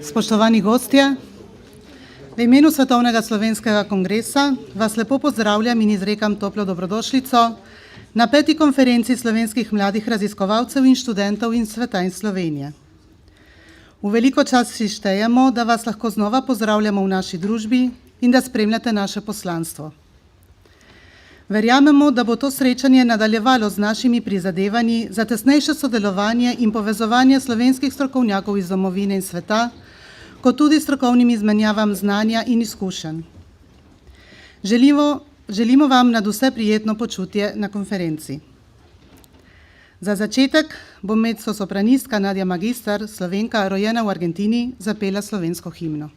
Spoštovani gostje, v imenu Svetovnega slovenskega kongresa vas lepo pozdravljam in izrekam toplo dobrodošlico na 5. konferenci slovenskih mladih raziskovalcev in študentov in sveta in Slovenije. V veliko čast si štejemo, da vas lahko znova pozdravljamo v naši družbi in da spremljate naše poslanstvo. Verjamemo, da bo to srečanje nadaljevalo z našimi prizadevanji za tesnejše sodelovanje in povezovanje slovenskih strokovnjakov iz domovine in sveta, kot tudi strokovnim izmenjavam znanja in izkušenj. Želimo vam nadvse prijetno počutje na konferenci. Za začetek bo mezzosopranistka Nadja Magister, Slovenka, rojena v Argentini, zapela slovensko himno.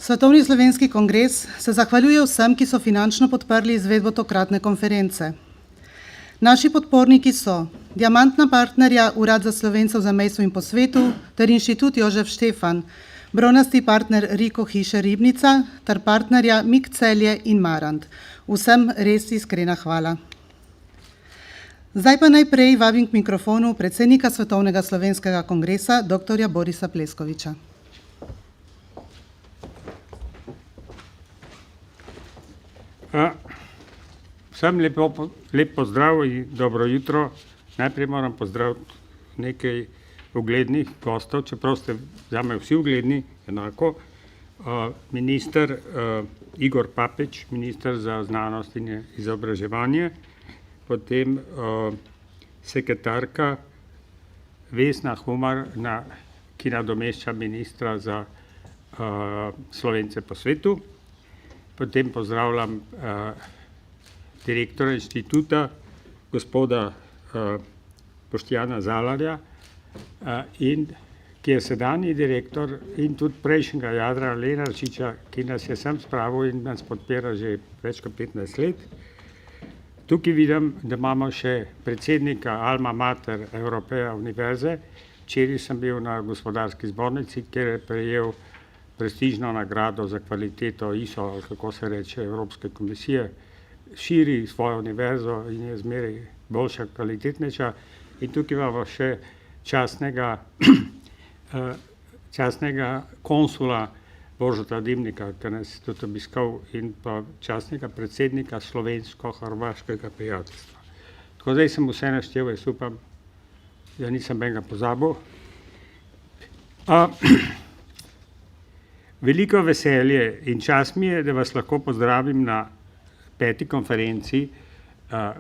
Svetovni slovenski kongres se zahvaljuje vsem, ki so finančno podprli izvedbo tokratne konference. Naši podporniki so diamantna partnerja Urad za Slovencev v zamejstvu in po svetu ter Inštitut Jožef Štefan, bronasti partner Riko Hiše Ribnica ter partnerja Mik Celje in Marant. Vsem res iskrena hvala. Zdaj pa najprej vabim k mikrofonu predsednika Svetovnega slovenskega kongresa, dr. Borisa Pleskoviča. Vsem lep pozdrav in dobro jutro. Najprej moram pozdraviti nekaj uglednih gostov, čeprav ste zame vsi ugledni, enako. Minister Igor Papič, minister za znanost in izobraževanje, potem sekretarka Vesna Humar, ki nadomešča ministra za Slovence po svetu. Potem pozdravljam direktora inštituta, gospoda Boštjana Zalarja, ki je sedanji direktor, in tudi prejšnjega Jadra Lenarčiča, ki nas je sem spravil in nas podpira že več kot 15 let. Tukaj vidim, da imamo še predsednika Alma Mater Europeja univerze. Včeraj sem bil na gospodarski zbornici, kjer je prejel prestižno nagrado za kvaliteto ISO, ali kako se reče, Evropske komisije, širi svojo univerzo in je zmeraj boljša, kvalitetnejša. In tukaj imamo še častnega konsula Božota Dimnika, ki nas je tudi obiskal, in pa častnega predsednika slovensko-hrvaškega prijateljstva. Tako zdaj sem vse naštel, jaz upam, da nisem enega pozabil. Veliko veselje in čast mi je, da vas lahko pozdravim na 5. konferenci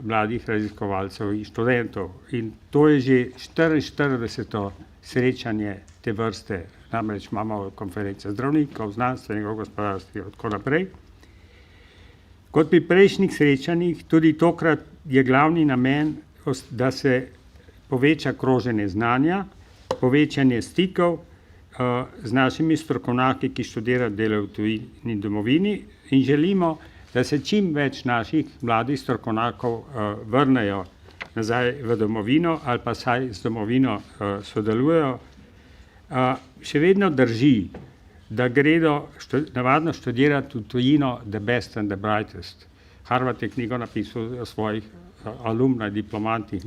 mladih raziskovalcev in študentov. In to je že 44. srečanje te vrste, namreč imamo konference zdravnikov, znanstvenikov, gospodarstva in tako naprej. Kot pri prejšnjih srečanjih, tudi tokrat je glavni namen, da se poveča kroženje znanja, povečanje stikov z našimi strokovnjaki, ki študirajo, delajo v tujini in domovini, in želimo, da se čim več naših mladih strokovnjakov vrnejo nazaj v domovino ali pa saj z domovino sodelujejo. Še vedno drži, da gredo navadno študirati v tujino the best and the brightest. Harvard je knjigo napisal o svojih alumnah, diplomantih.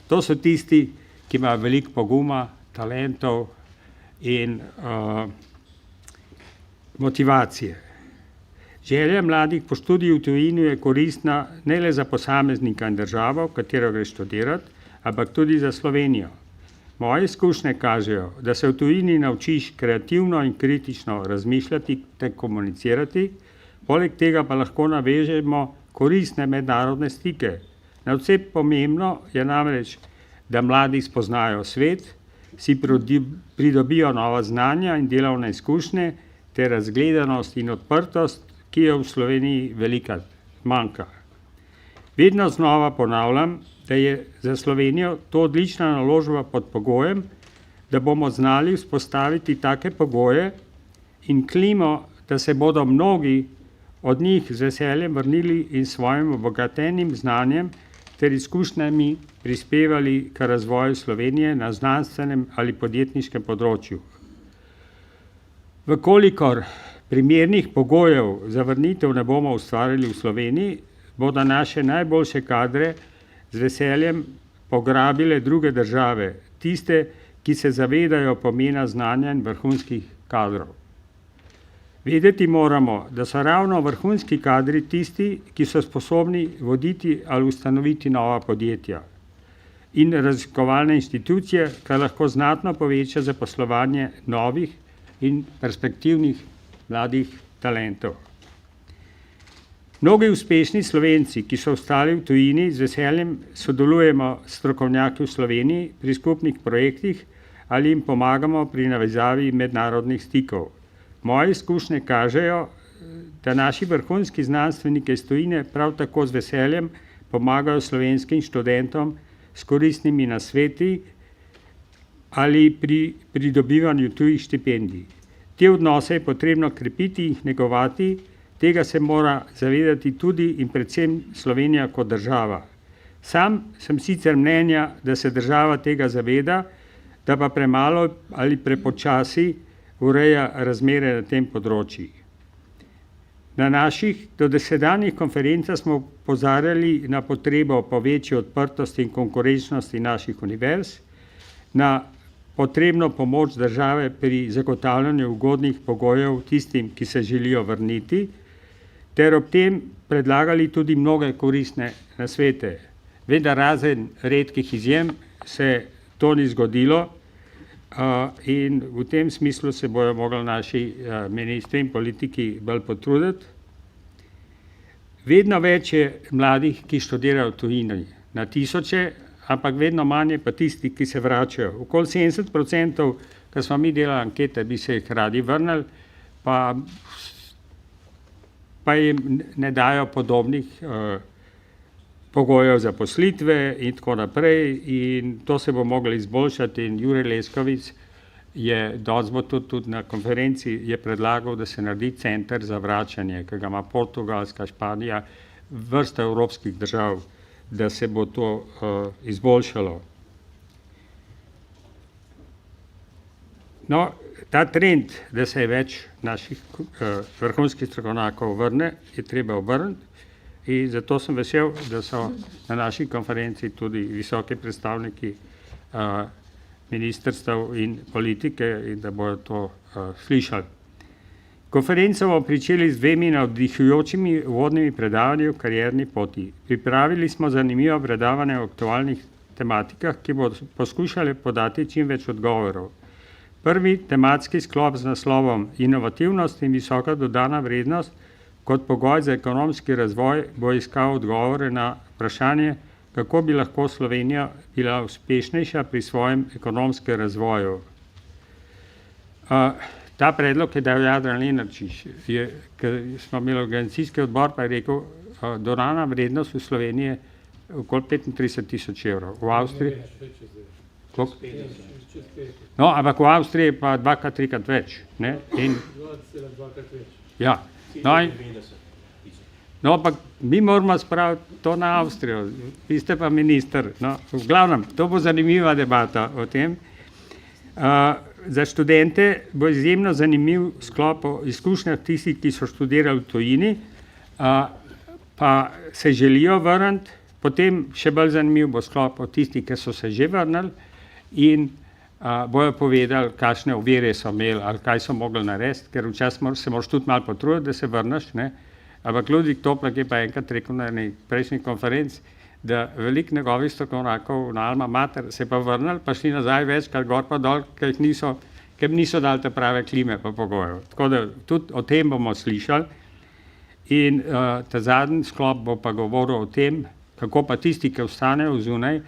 To so tisti, ki imajo veliko poguma, talentov in motivacije. Želja mladih po študiju v tujini je koristna ne le za posameznika in državo, v katero gre študirati, ampak tudi za Slovenijo. Moje izkušnje kažejo, da se v tujini naučiš kreativno in kritično razmišljati ter komunicirati, poleg tega pa lahko navežemo koristne mednarodne stike. Nadvse pomembno je namreč, da mladi spoznajo svet, si pridobijo nova znanja in delovne izkušnje ter razgledanost in odprtost, ki je v Sloveniji velika manjka. Vedno znova ponavljam, da je za Slovenijo to odlična naložba pod pogojem, da bomo znali vzpostaviti take pogoje in klimo, da se bodo mnogi od njih z veseljem vrnili in svojim obogatenim znanjem ter izkušnjami prispevali k razvoju Slovenije na znanstvenem ali podjetniškem področju. Vkolikor primernih pogojev za vrnitev ne bomo ustvarili v Sloveniji, bodo naše najboljše kadre z veseljem pograbile druge države, tiste, ki se zavedajo pomena znanja in vrhunskih kadrov. Vedeti moramo, da so ravno vrhunski kadri tisti, ki so sposobni voditi ali ustanoviti nova podjetja in raziskovalne institucije, kar lahko znatno poveča zaposlovanje novih in perspektivnih mladih talentov. Mnogi uspešni Slovenci, ki so ostali v tujini, z veseljem sodelujemo s strokovnjaki v Sloveniji pri skupnih projektih ali jim pomagamo pri navezavi mednarodnih stikov. Moje izkušnje kažejo, da naši vrhunski znanstveniki iz tujine prav tako z veseljem pomagajo slovenskim študentom s koristnimi nasveti ali pri pridobivanju tujih štipendij. Te odnose je potrebno krepiti in negovati, tega se mora zavedati tudi in predvsem Slovenija kot država. Sam sem sicer mnenja, da se država tega zaveda, da pa premalo ali prepočasi ureja razmere na tem področju. Na naših dosedanjih konferencah smo opozarjali na potrebo po večji odprtosti in konkurenčnosti naših univerz, na potrebno pomoč države pri zagotavljanju ugodnih pogojev tistim, ki se želijo vrniti, ter ob tem predlagali tudi mnoge koristne nasvete. Vendar razen redkih izjem se to ni zgodilo, in v tem smislu se bojo mogli naši ministri in politiki bolj potruditi. Vedno več je mladih, ki študirajo v tujini, na tisoče, ampak vedno manj je pa tisti, ki se vračajo. Okoli 70%, ko smo mi delali ankete, bi se jih radi vrnili, pa jim ne dajo podobnih pogojev zaposlitve in tako naprej, in to se bo moglo izboljšati. In Jure Leskovic je danes bo tudi na konferenci je predlagal, da se naredi center za vračanje, ki ga ima Portugalska, Španija, vrsta evropskih držav, da se bo to izboljšalo. No, ta trend, da se je več naših vrhunskih strokovnjakov vrne, je treba obrniti. In zato sem vesel, da so na naši konferenci tudi visoki predstavniki ministrstev in politike in da bodo to slišali. Konferenco bomo pričeli z 2 navdihujočimi uvodnimi predavanji o karierni poti. Pripravili smo zanimiva predavanja o aktualnih tematikah, ki bodo poskušali podati čim več odgovorov. Prvi tematski sklop z naslovom Inovativnost in visoka dodana vrednost kot pogoj za ekonomski razvoj bo iskal odgovore na vprašanje, kako bi lahko Slovenija bila uspešnejša pri svojem ekonomskem razvoju. Ta predlog je dal Jadran Lenarčič, ker smo imeli organizacijski odbor, pa je rekel, dodana vrednost v Sloveniji je okoli 35.000 evrov. V Avstriji? No, ampak v Avstriji je pa 2-krat, 3-krat več. 2,2-krat več. Ja. No, ampak mi moramo spraviti to na Avstrijo, vi ste pa minister. No, v glavnem, to bo zanimiva debata o tem. Za študente bo izjemno zanimiv sklop o izkušnjah tistih, ki so študirali v tujini, pa se želijo vrniti, potem še bolj zanimiv bo sklop o tistih, ki so se že vrnili in bojo povedali, kakšne ovire so imeli ali kaj so mogli narediti, ker včasih se moraš tudi malo potruditi, da se vrneš, ne? Ampak Ludvik Toplak je pa enkrat rekel na eni prejšnji konferenci, da veliko njegovih strokovnjakov na Alma Mater se pa vrnili, pa šli nazaj večkrat gor pa dol, ker niso dali te prave klime pa pogojev. Tako da tudi o tem bomo slišali. In ta zadnji sklop bo pa govoril o tem, kako pa tisti, ki ostanejo zunaj,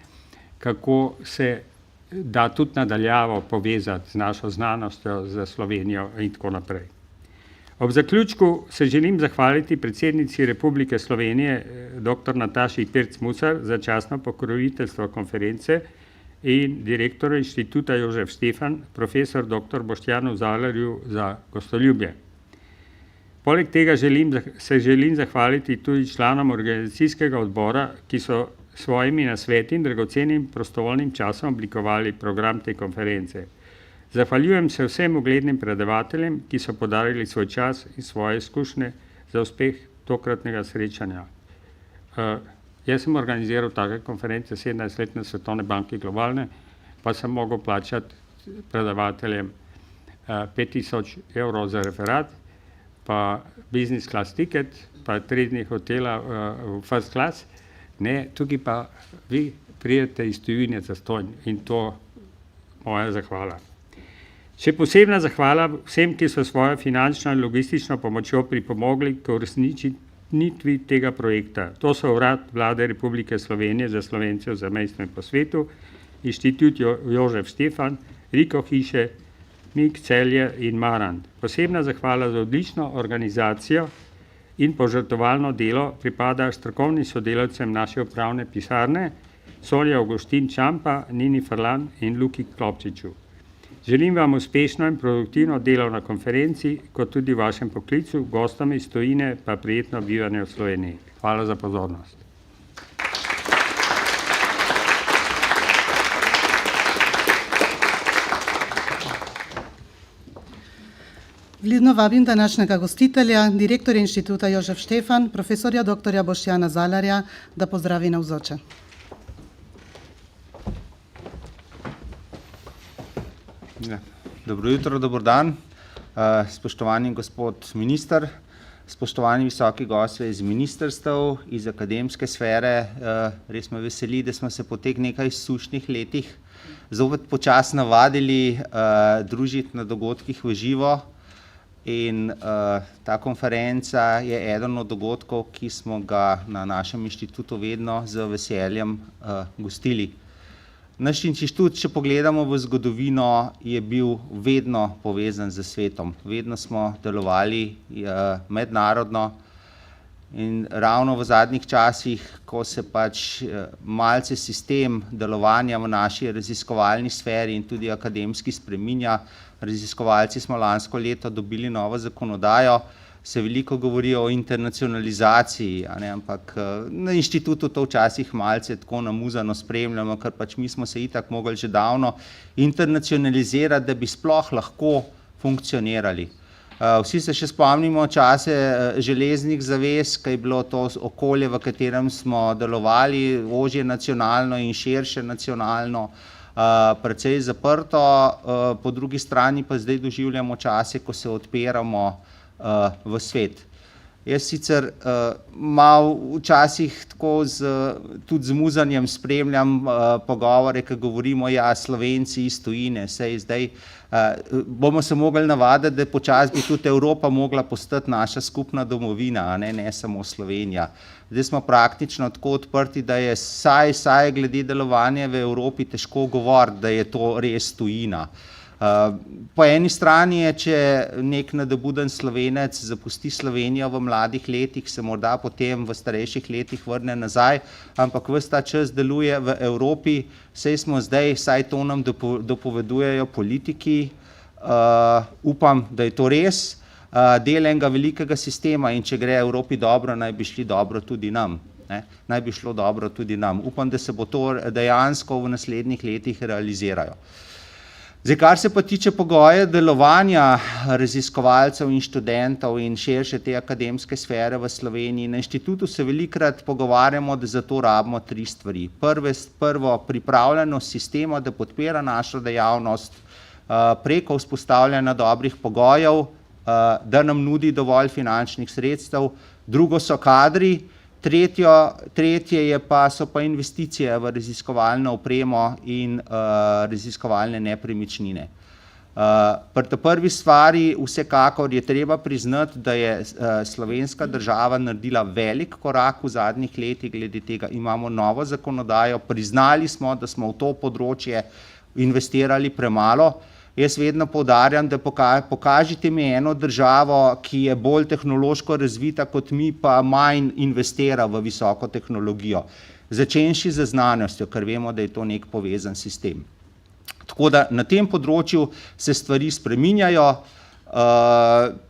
kako se da tudi nadaljavo povezati z našo znanostjo, z Slovenijo in tako naprej. Ob zaključku se želim zahvaliti predsednici Republike Slovenije, dr. Nataši Pirc-Musar, za častno pokroviteljstvo konference in direktorju Inštituta Jožef Stefan, profesor dr. Boštjanu Zalarju za gostoljubje. Poleg tega se želim zahvaliti tudi članom organizacijskega odbora, ki so svojimi nasveti in dragocenim prostovoljnim časom oblikovali program te konference. Zahvaljujem se vsem uglednim predavateljem, ki so podarili svoj čas in svoje izkušnje za uspeh tokratnega srečanja. Jaz sem organiziral take konference 17 let na Svetovne banke globalne, pa sem mogel plačati predavateljem 5000 evrov za referat, pa business class ticket, pa 3 dni hotela v first class. Ne, tukaj pa vi pridete iz tujine zastonj in to moja zahvala. Še posebna zahvala vsem, ki so svojo finančno in logistično pomočjo pripomogli k uresničitvi tega projekta. To so Urad Vlade Republike Slovenije za Slovence v zamejstvu in po svetu, Inštitut Jožef Stefan, Riko hiše, MIK Celje in Marand. Posebna zahvala za odlično organizacijo in požrtovalno delo pripada strokovnim sodelavcem naše upravne pisarne, Sonja Augustin Čampa, Nini Frlan in Luki Klopčiču. Želim vam uspešno in produktivno delo na konferenci, kot tudi v vašem poklicu, gostom iz tujine pa prijetno bivanje v Sloveniji. Hvala za pozornost. Vljudno vabim današnjega gostitelja, direktorja Inštituta Jožef Štefan, profesorja dr. Boštjana Zalarja, da pozdravi navzoče. Dobro jutro, dober dan. Spoštovani gospod minister, spoštovani visoki gostje iz ministrstev, iz akademske sfere, res me veseli, da smo se po teh nekaj sušnih letih zopet počasi navadili družiti na dogodkih v živo. In ta konferenca je eden od dogodkov, ki smo ga na našem inštitutu vedno z veseljem gostili. Naš inštitut, če pogledamo v zgodovino, je bil vedno povezan z svetom. Vedno smo delovali mednarodno in ravno v zadnjih časih, ko se pač malce sistem delovanja v naši raziskovalni sferi in tudi akademski spreminja, raziskovalci smo lansko leto dobili novo zakonodajo, se veliko govori o internacionalizaciji, ampak na inštitutu to včasih malce tako namuzano spremljamo, ker pač mi smo se itak mogli že davno internacionalizirati, da bi sploh lahko funkcionirali. Vsi se še spomnimo čase železnih zavez, ki je bilo to okolje, v katerem smo delovali, ožje nacionalno in širše nacionalno, precej zaprto, po drugi strani pa zdaj doživljamo čase, ko se odpiramo v svet. Jaz sicer malo včasih tako tudi z muzanjem spremljam pogovore, ki govorimo, ja, Slovenci iz tujine, sej zdaj bomo se mogli navaditi, da počasi bi tudi Evropa mogla postati naša skupna domovina, ne samo Slovenija. Zdaj smo praktično tako odprti, da je saj glede delovanja v Evropi težko govoriti, da je to res tujina. Po eni strani je, če nek nadobuden Slovenec zapusti Slovenijo v mladih letih, se morda potem v starejših letih vrne nazaj, ampak ves ta čas deluje v Evropi, saj smo zdaj, saj to nam dopovedujejo politiki, upam, da je to res, del enega velikega sistema in če gre Evropi dobro, naj bi šli dobro tudi nam. Naj bi šlo dobro tudi nam. Upam, da se bo to dejansko v naslednjih letih realizirajo. Zdaj, kar se pa tiče pogoja delovanja raziskovalcev in študentov in širše te akademske sfere v Sloveniji, na inštitutu se velikokrat pogovarjamo, da za to rabimo 3 stvari. Prvo, pripravljenost sistema, da podpira našo dejavnost preko vzpostavljanja dobrih pogojev, da nam nudi dovolj finančnih sredstev. Drugo so kadri, Tretje so pa investicije v raziskovalno opremo in raziskovalne nepremičnine. Pri tej prvi stvari vsekakor je treba priznati, da je slovenska država naredila velik korak v zadnjih letih, glede tega imamo novo zakonodajo, priznali smo, da smo v to področje investirali premalo. Jaz vedno poudarjam, da pokažite mi eno državo, ki je bolj tehnološko razvita kot mi, pa manj investira v visoko tehnologijo. Začenši z znanostjo, ker vemo, da je to nek povezan sistem. Tako da na tem področju se stvari spreminjajo.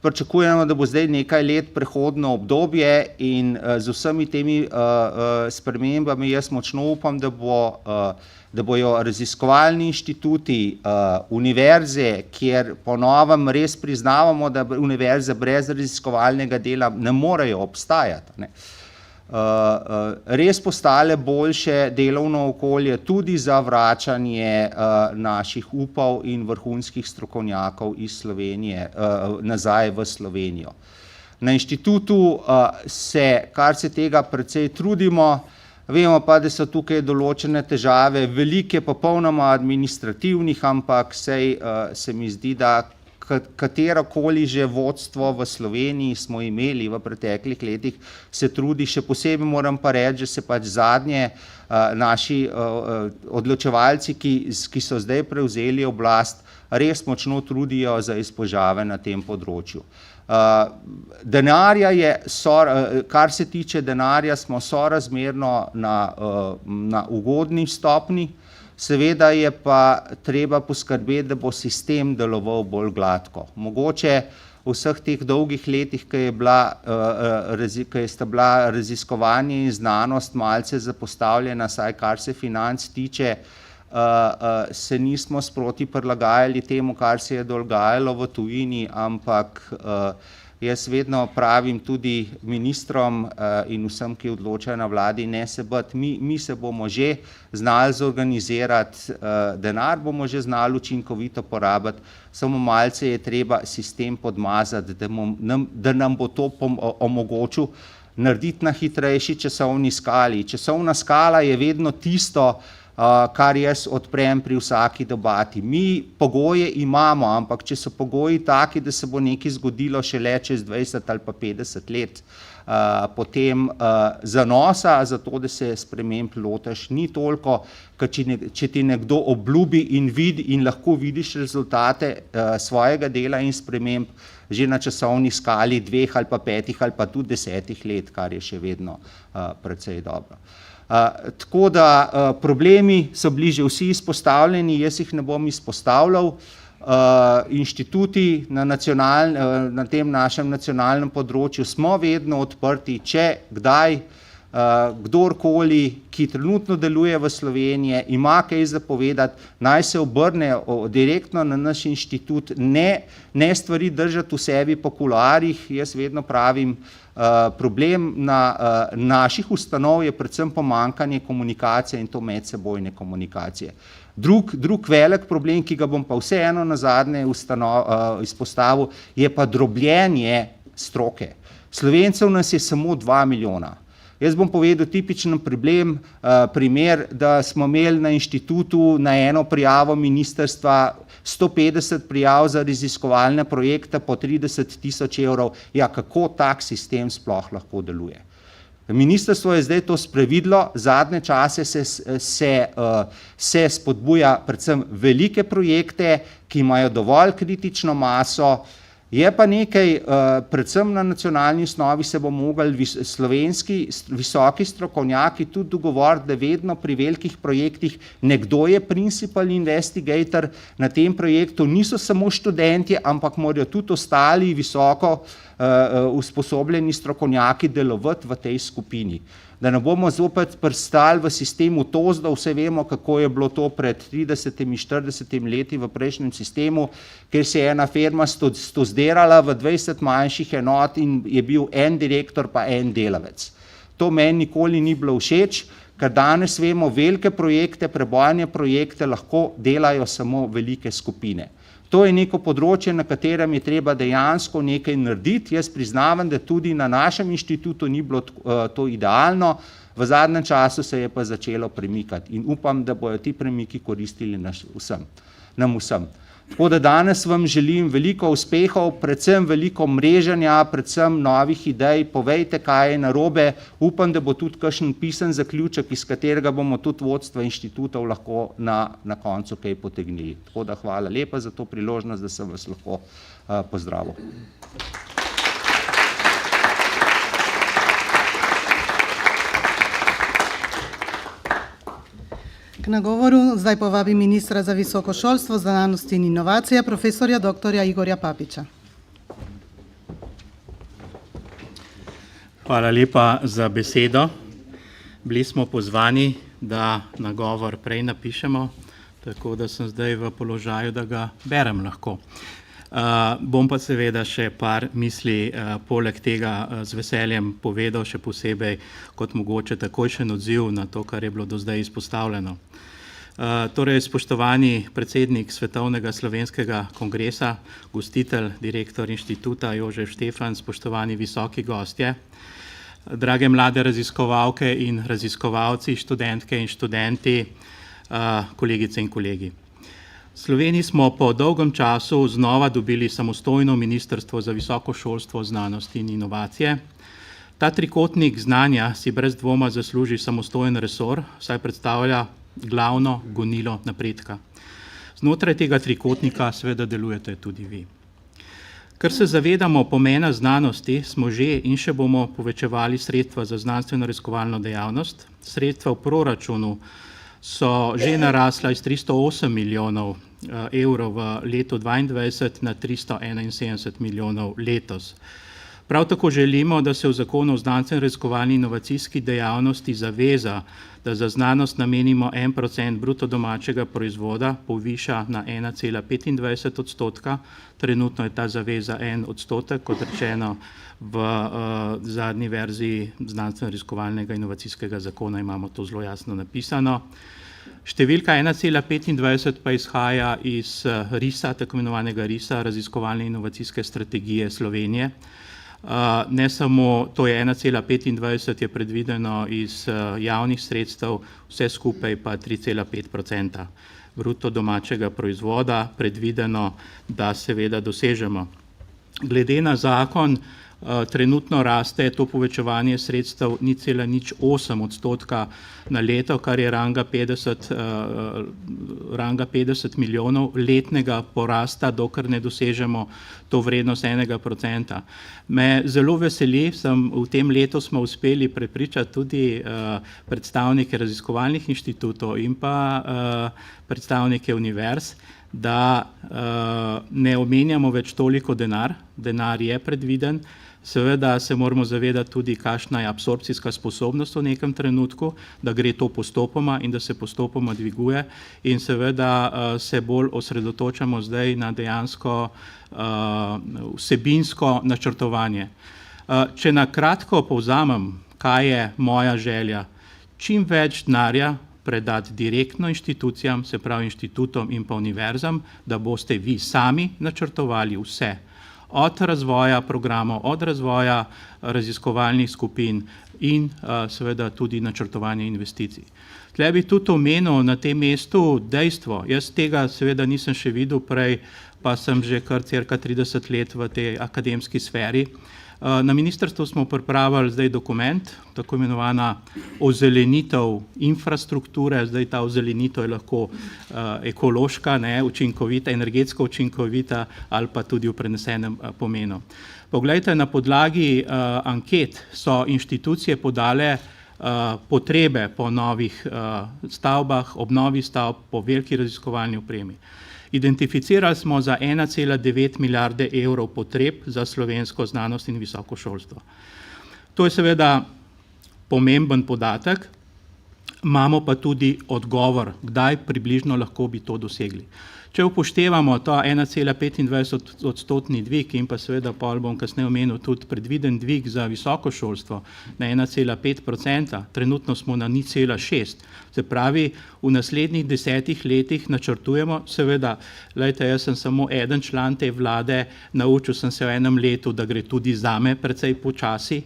Pričakujemo, da bo zdaj nekaj let prehodno obdobje in z vsemi temi spremembami jaz močno upam, da bojo raziskovalni inštituti, univerze, kjer po novem res priznavamo, da univerze brez raziskovalnega dela ne morejo obstajati, ne. Res postale boljše delovno okolje tudi za vračanje naših upov in vrhunskih strokovnjakov iz Slovenije nazaj v Slovenijo. Na inštitutu se, kar se tega precej trudimo, vemo pa, da so tukaj določene težave, velike popolnoma administrativnih, ampak se mi zdi, da katerokoli že vodstvo v Sloveniji smo imeli v preteklih letih, se trudi, še posebej moram pa reči, že se pač zadnje naši odločevalci, ki so zdaj prevzeli oblast, res močno trudijo za izboljšave na tem področju. Denarja je, kar se tiče denarja, smo sorazmerno na ugodni stopnji. Seveda je pa treba poskrbeti, da bo sistem deloval bolj gladko. Mogoče v vseh teh dolgih letih, ki sta bila raziskovanje in znanost malce zapostavljena, saj kar se financ tiče, se nismo sproti prilagajali temu, kar se je dogajalo v tujini, ampak jaz vedno pravim tudi ministrom in vsem, ki odločajo na vladi, ne se bati, mi se bomo že znali zorganizirati, denar bomo že znali učinkovito porabiti, samo malce je treba sistem podmazati, da nam bo to omogočil narediti na hitrejši časovni skali. Časovna skala je vedno tisto, kar jaz odprem pri vsaki debati. Mi pogoje imamo, ampak če so pogoji taki, da se bo nekaj zgodilo šele čez 20 ali pa 50 let, potem zanosa za to, da se sprememb lotiš, ni toliko, če ti nekdo obljubi in lahko vidiš rezultate svojega dela in sprememb že na časovni skali 2 ali pa 5 ali pa tudi 10 let, kar je še vedno precej dobro. Tako da problemi so bili že vsi izpostavljeni, jaz jih ne bom izpostavljal. Inštituti na tem našem nacionalnem področju smo vedno odprti, če kdaj kdorkoli, ki trenutno deluje v Sloveniji, ima kaj za povedati, naj se obrne direktno na naš inštitut, ne stvari držati v sebi po kuloarjih. Jaz vedno pravim, problem na naših ustanov je predvsem pomanjkanje komunikacije in to medsebojne komunikacije. Drug velik problem, ki ga bom pa vseeno nazadnje izpostavil, je pa drobljenje stroke. Slovencev nas je samo 2 milijona. Jaz bom povedal tipičen primer, da smo imeli na inštitutu na eno prijavo ministrstva 150 prijav za raziskovalne projekte po 30 000 evrov. Ja, kako tak sistem sploh lahko deluje? Ministrstvo je zdaj to sprevidlo, zadnje čase se spodbuja predvsem velike projekte, ki imajo dovolj kritično maso. Je pa nekaj, predvsem na nacionalni osnovi se bomo mogli slovenski visoki strokovnjaki tudi dogovoriti, da vedno pri velikih projektih nekdo je principal investigator na tem projektu, niso samo študentje, ampak morajo tudi ostali visoko usposobljeni strokovnjaki delovati v tej skupini. Da ne bomo zopet pristali v sistemu TOZD, vse vemo, kako je bilo to pred 30-40 leti v prejšnjem sistemu, kjer se je ena firma stozderala v 20 manjših enot in je bil en direktor pa en delavec. To meni nikoli ni bilo všeč, ker danes vemo, velike projekte, prebojne projekte lahko delajo samo velike skupine. To je neko področje, na katerem je treba dejansko nekaj narediti. Jaz priznavam, da tudi na našem inštitutu ni bilo to idealno, v zadnjem času se je pa začelo premikati in upam, da bojo ti premiki koristili nam vsem. Tako da danes vam želim veliko uspehov, predvsem veliko mreženja, predvsem novih idej, povejte, kaj je narobe, upam, da bo tudi kakšen pisen zaključek, iz katerega bomo tudi vodstva inštitutov lahko na koncu kaj potegnili. Tako da hvala lepa za to priložnost, da sem vas lahko pozdravil. K nagovoru zdaj povabim ministra za visoko šolstvo, znanost in inovacije, profesorja dr. Igorja Papiča. Hvala lepa za besedo. Bili smo pozvani, da nagovor prej napišemo, tako da sem zdaj v položaju, da ga berem lahko. Bom pa seveda še par misli poleg tega z veseljem povedal, še posebej kot mogoče takojšen odziv na to, kar je bilo do zdaj izpostavljeno. Torej, spoštovani predsednik Svetovnega slovenskega kongresa, gostitelj, direktor inštituta Jožef Štefan, spoštovani visoki gostje, drage mlade raziskovalke in raziskovalci, študentke in študenti, kolegice in kolegi. V Sloveniji smo po dolgem času znova dobili samostojno ministrstvo za visoko šolstvo, znanost in inovacije. Ta trikotnik znanja si brez dvoma zasluži samostojen resor, saj predstavlja glavno gonilo napredka. Znotraj tega trikotnika seveda delujete tudi vi. Ker se zavedamo pomena znanosti, smo že in še bomo povečevali sredstva za znanstveno-raziskovalno dejavnost. Sredstva v proračunu so že narasla iz 308 milijonov evrov v letu 2022 na 371 milijonov letos. Prav tako želimo, da se v zakonu o znanstveno-raziskovalni inovacijski dejavnosti zaveza, da za znanost namenimo 1% bruto domačega proizvoda, poviša na 1,25%. Trenutno je ta zaveza 1%, kot rečeno v zadnji verziji znanstveno-raziskovalnega inovacijskega zakona imamo to zelo jasno napisano. Številka 1,25 pa izhaja iz RIS-a, tako imenovanega RIS-a, raziskovalne inovacijske strategije Slovenije. Ne samo, to je 1,25 je predvideno iz javnih sredstev, vse skupaj pa 3,5% bruto domačega proizvoda, predvideno, da seveda dosežemo. Glede na zakon, trenutno raste to povečevanje sredstev 0,08% na leto, kar je ranga 50 milijonov letnega porasta, dokler ne dosežemo to vrednost 1%. Me zelo veseli, v tem letu smo uspeli prepričati tudi predstavnike raziskovalnih inštitutov in pa predstavnike univerz, da ne omenjamo več toliko denar je predviden. Seveda se moramo zavedati tudi, kakšna je absorpcijska sposobnost v nekem trenutku, da gre to postopoma in da se postopoma dviguje in seveda se bolj osredotočamo zdaj na dejansko vsebinsko načrtovanje. Če na kratko povzamem, kaj je moja želja, čim več denarja predati direktno inštitucijam, se pravi inštitutom in pa univerzam, da boste vi sami načrtovali vse. Od razvoja programov, od razvoja raziskovalnih skupin in seveda tudi načrtovanje investicij. Tle bi tudi omenil na tem mestu dejstvo, jaz tega seveda nisem še videl prej, pa sem že kar cirka 30 let v tej akademski sferi. Na ministrstvu smo pripravili zdaj dokument, tako imenovana ozelenitev infrastrukture, zdaj ta ozelenitev je lahko ekološka, učinkovita, energetsko učinkovita ali pa tudi v prenesenem pomenu. Poglejte, na podlagi anket so inštitucije podale potrebe po novih stavbah, obnovi stavb, po veliki raziskovalni opremi. Identificirali smo za 1,9 milijarde evrov potreb za slovensko znanost in visoko šolstvo. To je seveda pomemben podatek, imamo pa tudi odgovor, kdaj približno lahko bi to dosegli. Če upoštevamo ta 1,25% dvig in pa seveda pol bom kasneje omenil tudi predviden dvig za visoko šolstvo na 1,5%, trenutno smo na 0,6%. Se pravi, v naslednjih 10 letih načrtujemo, seveda, glejte, jaz sem samo eden član te vlade, naučil sem se v enem letu, da gre tudi zame precej počasi,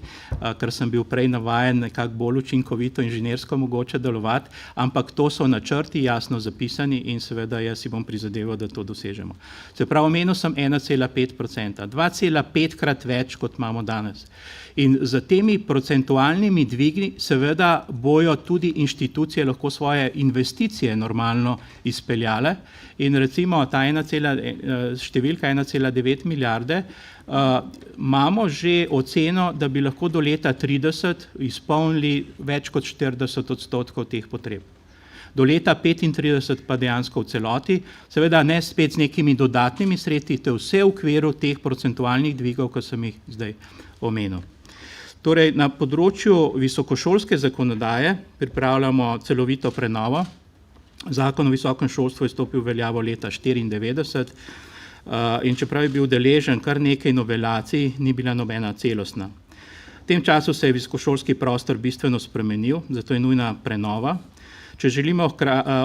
ker sem bil prej navajen nekako bolj učinkovito inženirsko mogoče delovati, ampak to so načrti jasno zapisani in seveda jaz si bom prizadeval, da to dosežemo. Se pravi, omenil sem 1,5%, 2,5-krat več, kot imamo danes. In za temi procentualnimi dvigi seveda bojo tudi inštitucije lahko svoje investicije normalno izpeljale in recimo ta številka 1,9 milijarde imamo že oceno, da bi lahko do leta 2030 izpolnili več kot 40% teh potreb. Do leta 2035 pa dejansko v celoti, seveda ne spet z nekimi dodatnimi sredstvi, to je vse v okviru teh procentualnih dvigov, ki sem jih zdaj omenil. Torej, na področju visokošolske zakonodaje pripravljamo celovito prenovo. Zakon o visokem šolstvu je stopil v veljavo leta 1994 in čeprav je bil deležen kar nekaj novelacij, ni bila nobena celostna. V tem času se je visokošolski prostor bistveno spremenil, zato je nujna prenova. Če želimo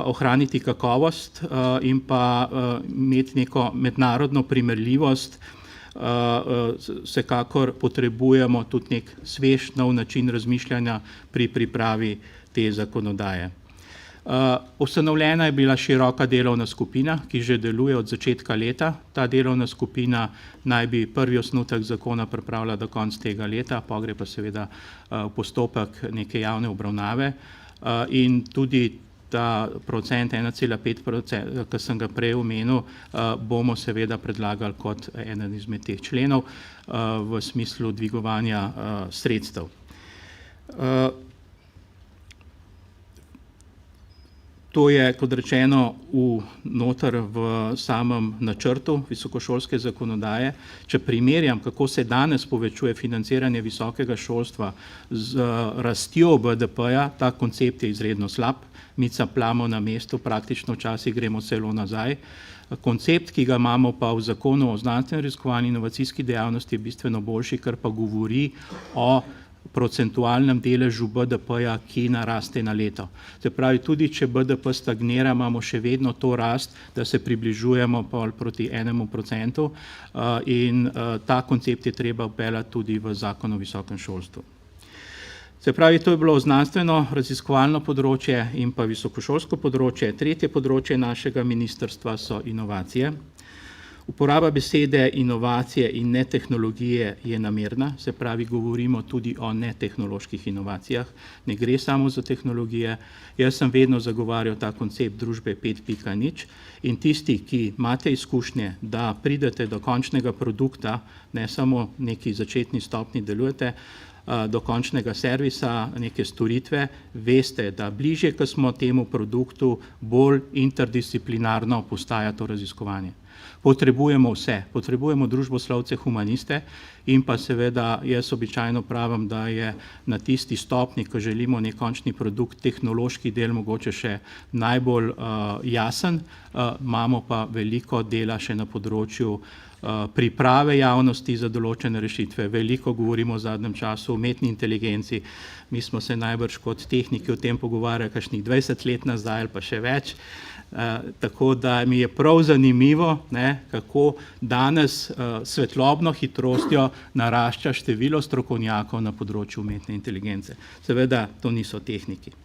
ohraniti kakovost in pa imeti neko mednarodno primerljivost, vsekakor potrebujemo tudi nek svež nov način razmišljanja pri pripravi te zakonodaje. Ustanovljena je bila široka delovna skupina, ki že deluje od začetka leta. Ta delovna skupina naj bi prvi osnutek zakona pripravila do konca tega leta, pa gre pa seveda postopek neke javne obravnave in tudi ta procent 1,5%, ki sem ga prej omenil, bomo seveda predlagali kot eden izmed teh členov v smislu dvigovanja sredstev. To je, kot rečeno, noter v samem načrtu visokošolske zakonodaje. Če primerjam, kako se danes povečuje financiranje visokega šolstva z rastjo BDP-ja, ta koncept je izredno slab. Mi capljamo na mestu, praktično včasih gremo celo nazaj. Koncept, ki ga imamo pa v zakonu o znanstvenem raziskovanju in inovacijski dejavnosti, je bistveno boljši, ker pa govori o procentualnem deležu BDP-ja, ki naraste na leto. Se pravi, tudi če BDP stagnira, imamo še vedno to rast, da se približujemo proti 1% in ta koncept je treba vpeljati tudi v zakon o visokem šolstvu. Se pravi, to je bilo znanstveno raziskovalno področje in pa visokošolsko področje. Tretje področje našega ministrstva so inovacije. Uporaba besede inovacije in ne tehnologije je namerna, se pravi, govorimo tudi o netehnoloških inovacijah, ne gre samo za tehnologije. Jaz sem vedno zagovarjal ta koncept družbe 5.0 in tisti, ki imate izkušnje, da pridete do končnega produkta, ne samo neki začetni stopnji delujete, do končnega servisa, neke storitve, veste, da bližje, ko smo temu produktu, bolj interdisciplinarno postaja to raziskovanje. Potrebujemo vse, potrebujemo družboslovce, humaniste in pa seveda jaz običajno pravim, da je na tisti stopni, ko želimo nek končni produkt, tehnološki del mogoče še najbolj jasen, imamo pa veliko dela še na področju priprave javnosti za določene rešitve. Veliko govorimo v zadnjem času o umetni inteligenci. Mi smo se najbrž kot tehniki o tem pogovarjali kakšnih 20 let nazaj ali pa še več. Tako da mi je prav zanimivo, kako danes svetlobno hitrostjo narašča število strokovnjakov na področju umetne inteligence. Seveda, to niso tehniki.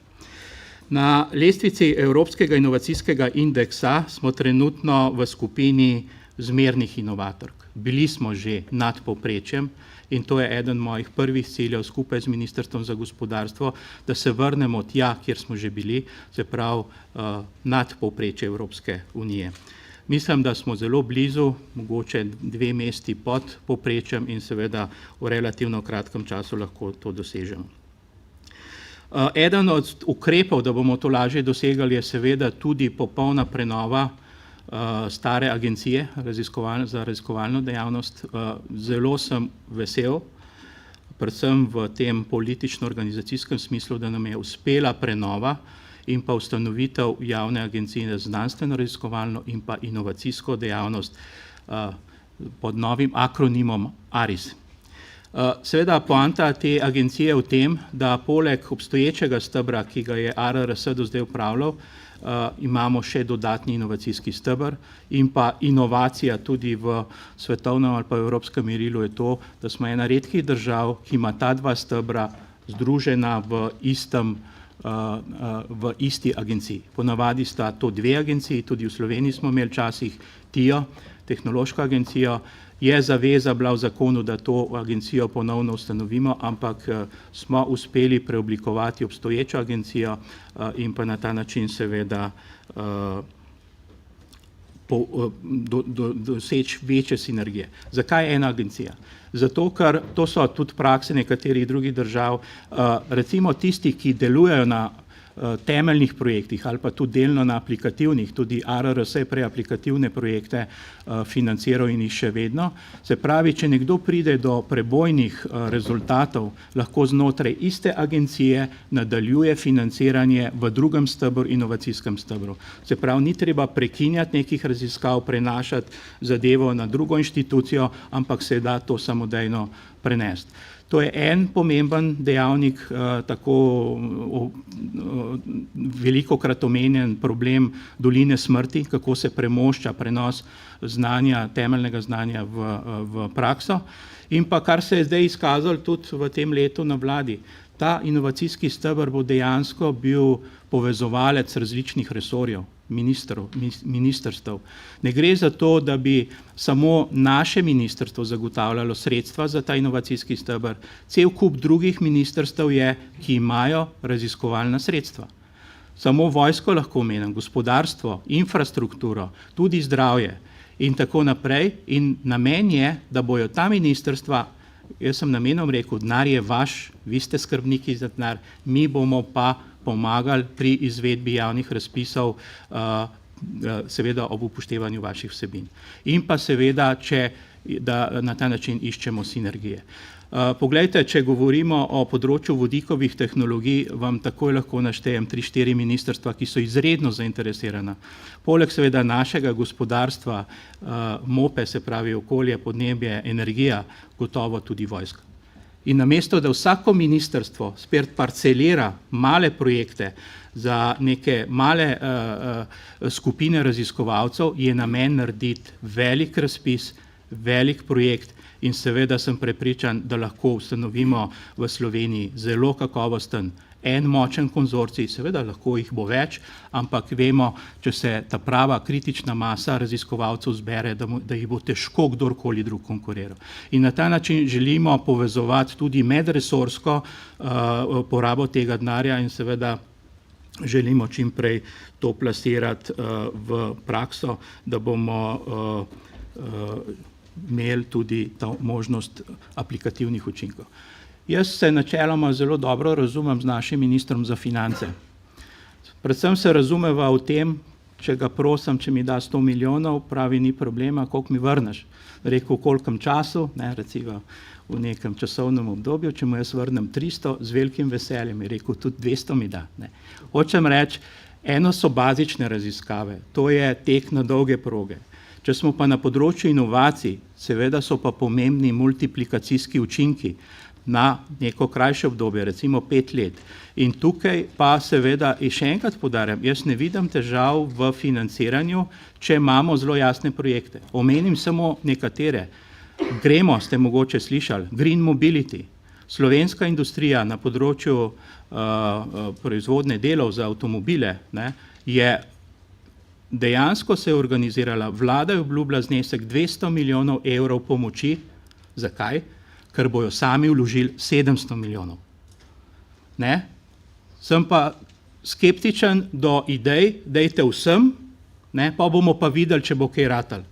Na lestvici Evropskega inovacijskega indeksa smo trenutno v skupini zmernih inovatork. Bili smo že nad povprečjem in to je eden mojih prvih ciljev skupaj z Ministrstvom za gospodarstvo, da se vrnemo tja, kjer smo že bili, se pravi nad povprečje Evropske unije. Mislim, da smo zelo blizu, mogoče 2 mesti pod povprečjem in seveda v relativno kratkem času lahko to dosežemo. Eden od ukrepov, da bomo to lažje dosegali, je seveda tudi popolna prenova stare agencije za raziskovalno dejavnost. Zelo sem vesel, predvsem v tem politično-organizacijskem smislu, da nam je uspela prenova in pa ustanovitev javne agencije za znanstveno-raziskovalno in pa inovacijsko dejavnost pod novim akronimom ARIS. Seveda poanta te agencije je v tem, da poleg obstoječega stebra, ki ga je ARRS do zdaj upravljal, imamo še dodatni inovacijski steber in pa inovacija tudi v svetovnem ali pa evropskem merilu je to, da smo ena redkih držav, ki ima ta dva stebra združena v isti agenciji. Ponavadi sta to dve agenciji, tudi v Sloveniji smo imeli včasih TIO, tehnološko agencijo, je zaveza bila v zakonu, da to agencijo ponovno ustanovimo, ampak smo uspeli preoblikovati obstoječo agencijo in pa na ta način seveda doseči večje sinergije. Zakaj ena agencija? Zato, ker to so tudi prakse nekaterih drugih držav, recimo tisti, ki delujejo na temeljnih projektih ali pa tudi delno na aplikativnih, tudi ARRS je prej aplikativne projekte financiral in jih še vedno. Se pravi, če nekdo pride do prebojnih rezultatov, lahko znotraj iste agencije nadaljuje financiranje v drugem stebru, inovacijskem stebru. Se pravi, ni treba prekinjati nekih raziskav, prenašati zadevo na drugo inštitucijo, ampak se da to samodejno prenesti. To je en pomemben dejavnik, tako velikokrat omenjen problem doline smrti, kako se premošča prenos znanja, temeljnega znanja v prakso. In pa kar se je zdaj izkazalo tudi v tem letu na vladi, ta inovacijski steber bo dejansko bil povezovalec različnih resorjev, ministrstev. Ne gre za to, da bi samo naše ministrstvo zagotavljalo sredstva za ta inovacijski steber. Cel kup drugih ministrstev je, ki imajo raziskovalna sredstva. Samo vojsko lahko omenim, gospodarstvo, infrastrukturo, tudi zdravje in tako naprej. In namen je, da bojo ta ministrstva, jaz sem namenom rekel, denar je vaš, vi ste skrbniki za denar, mi bomo pa pomagali pri izvedbi javnih razpisov, seveda ob upoštevanju vaših vsebin. In pa seveda, da na ta način iščemo sinergije. Poglejte, če govorimo o področju vodikovih tehnologij, vam takoj lahko naštejem 3-4 ministrstva, ki so izredno zainteresirana. Poleg seveda našega gospodarstva, MOPE, se pravi okolje, podnebje, energija, gotovo tudi vojska. In namesto, da vsako ministrstvo spet parcelira male projekte za neke male skupine raziskovalcev, je namen narediti velik razpis, velik projekt in seveda sem prepričan, da lahko ustanovimo v Sloveniji zelo kakovosten en močen konzorcij, seveda lahko jih bo več, ampak vemo, če se ta prava kritična masa raziskovalcev zbere, da jih bo težko kdorkoli drug konkuriral. In na ta način želimo povezovati tudi medresorsko porabo tega denarja in seveda želimo čim prej to plasirati v prakso, da bomo imeli tudi to možnost aplikativnih učinkov. Jaz se načeloma zelo dobro razumem z našim ministrom za finance. Predvsem se razumeva v tem, če ga prosim, če mi da 100 milijonov, pravi, ni problema, koliko mi vrneš. Rekel, v kolikem času, recimo v nekem časovnem obdobju, če mu jaz vrnem 300, z velikim veseljem, je rekel, tudi 200 mi da. Hočem reči, eno so bazične raziskave, to je tek na dolge proge. Če smo pa na področju inovacij, seveda so pa pomembni multiplikacijski učinki na neko krajše obdobje, recimo 5 let. In tukaj pa seveda, in še enkrat poudarjam, jaz ne vidim težav v financiranju, če imamo zelo jasne projekte. Omenim samo nekatere. Gremo, ste mogoče slišali, Green Mobility. Slovenska industrija na področju proizvodne delov za avtomobile je dejansko se je organizirala, vlada je obljubila znesek 200 milijonov evrov pomoči. Zakaj? Ker bojo sami vložili 700 milijonov. Sem pa skeptičen do idej, dajte vsem, pa bomo pa videli, če bo kaj ratalo.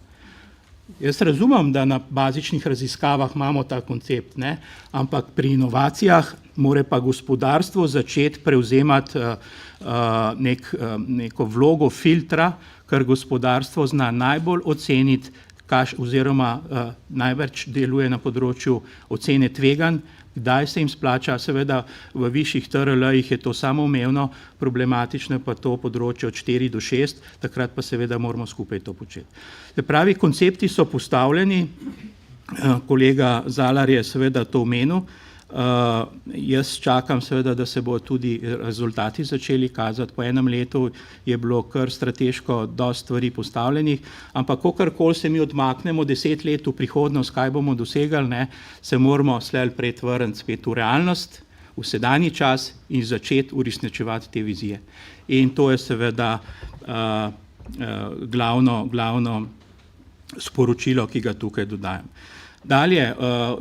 Jaz razumem, da na bazičnih raziskavah imamo ta koncept, ampak pri inovacijah mora pa gospodarstvo začeti prevzemati neko vlogo filtra, ker gospodarstvo zna najbolj oceniti, oziroma največ deluje na področju ocene tveganj, kdaj se jim splača, seveda v višjih TRL-jih je to samoumevno, problematično je pa to področje od 4 do 6, takrat pa seveda moramo skupaj to početi. Se pravi, koncepti so postavljeni, kolega Zalar je seveda to omenil, jaz čakam seveda, da se bo tudi rezultati začeli kazati. Po enem letu je bilo kar strateško dosti stvari postavljenih, ampak kakorkoli se mi odmaknemo 10 let v prihodnost, kaj bomo dosegali, ne, se moramo slej ali prej vrniti spet v realnost, v sedanji čas in začeti uresničevati te vizije. In to je seveda glavno sporočilo, ki ga tukaj dodajam. Dalje,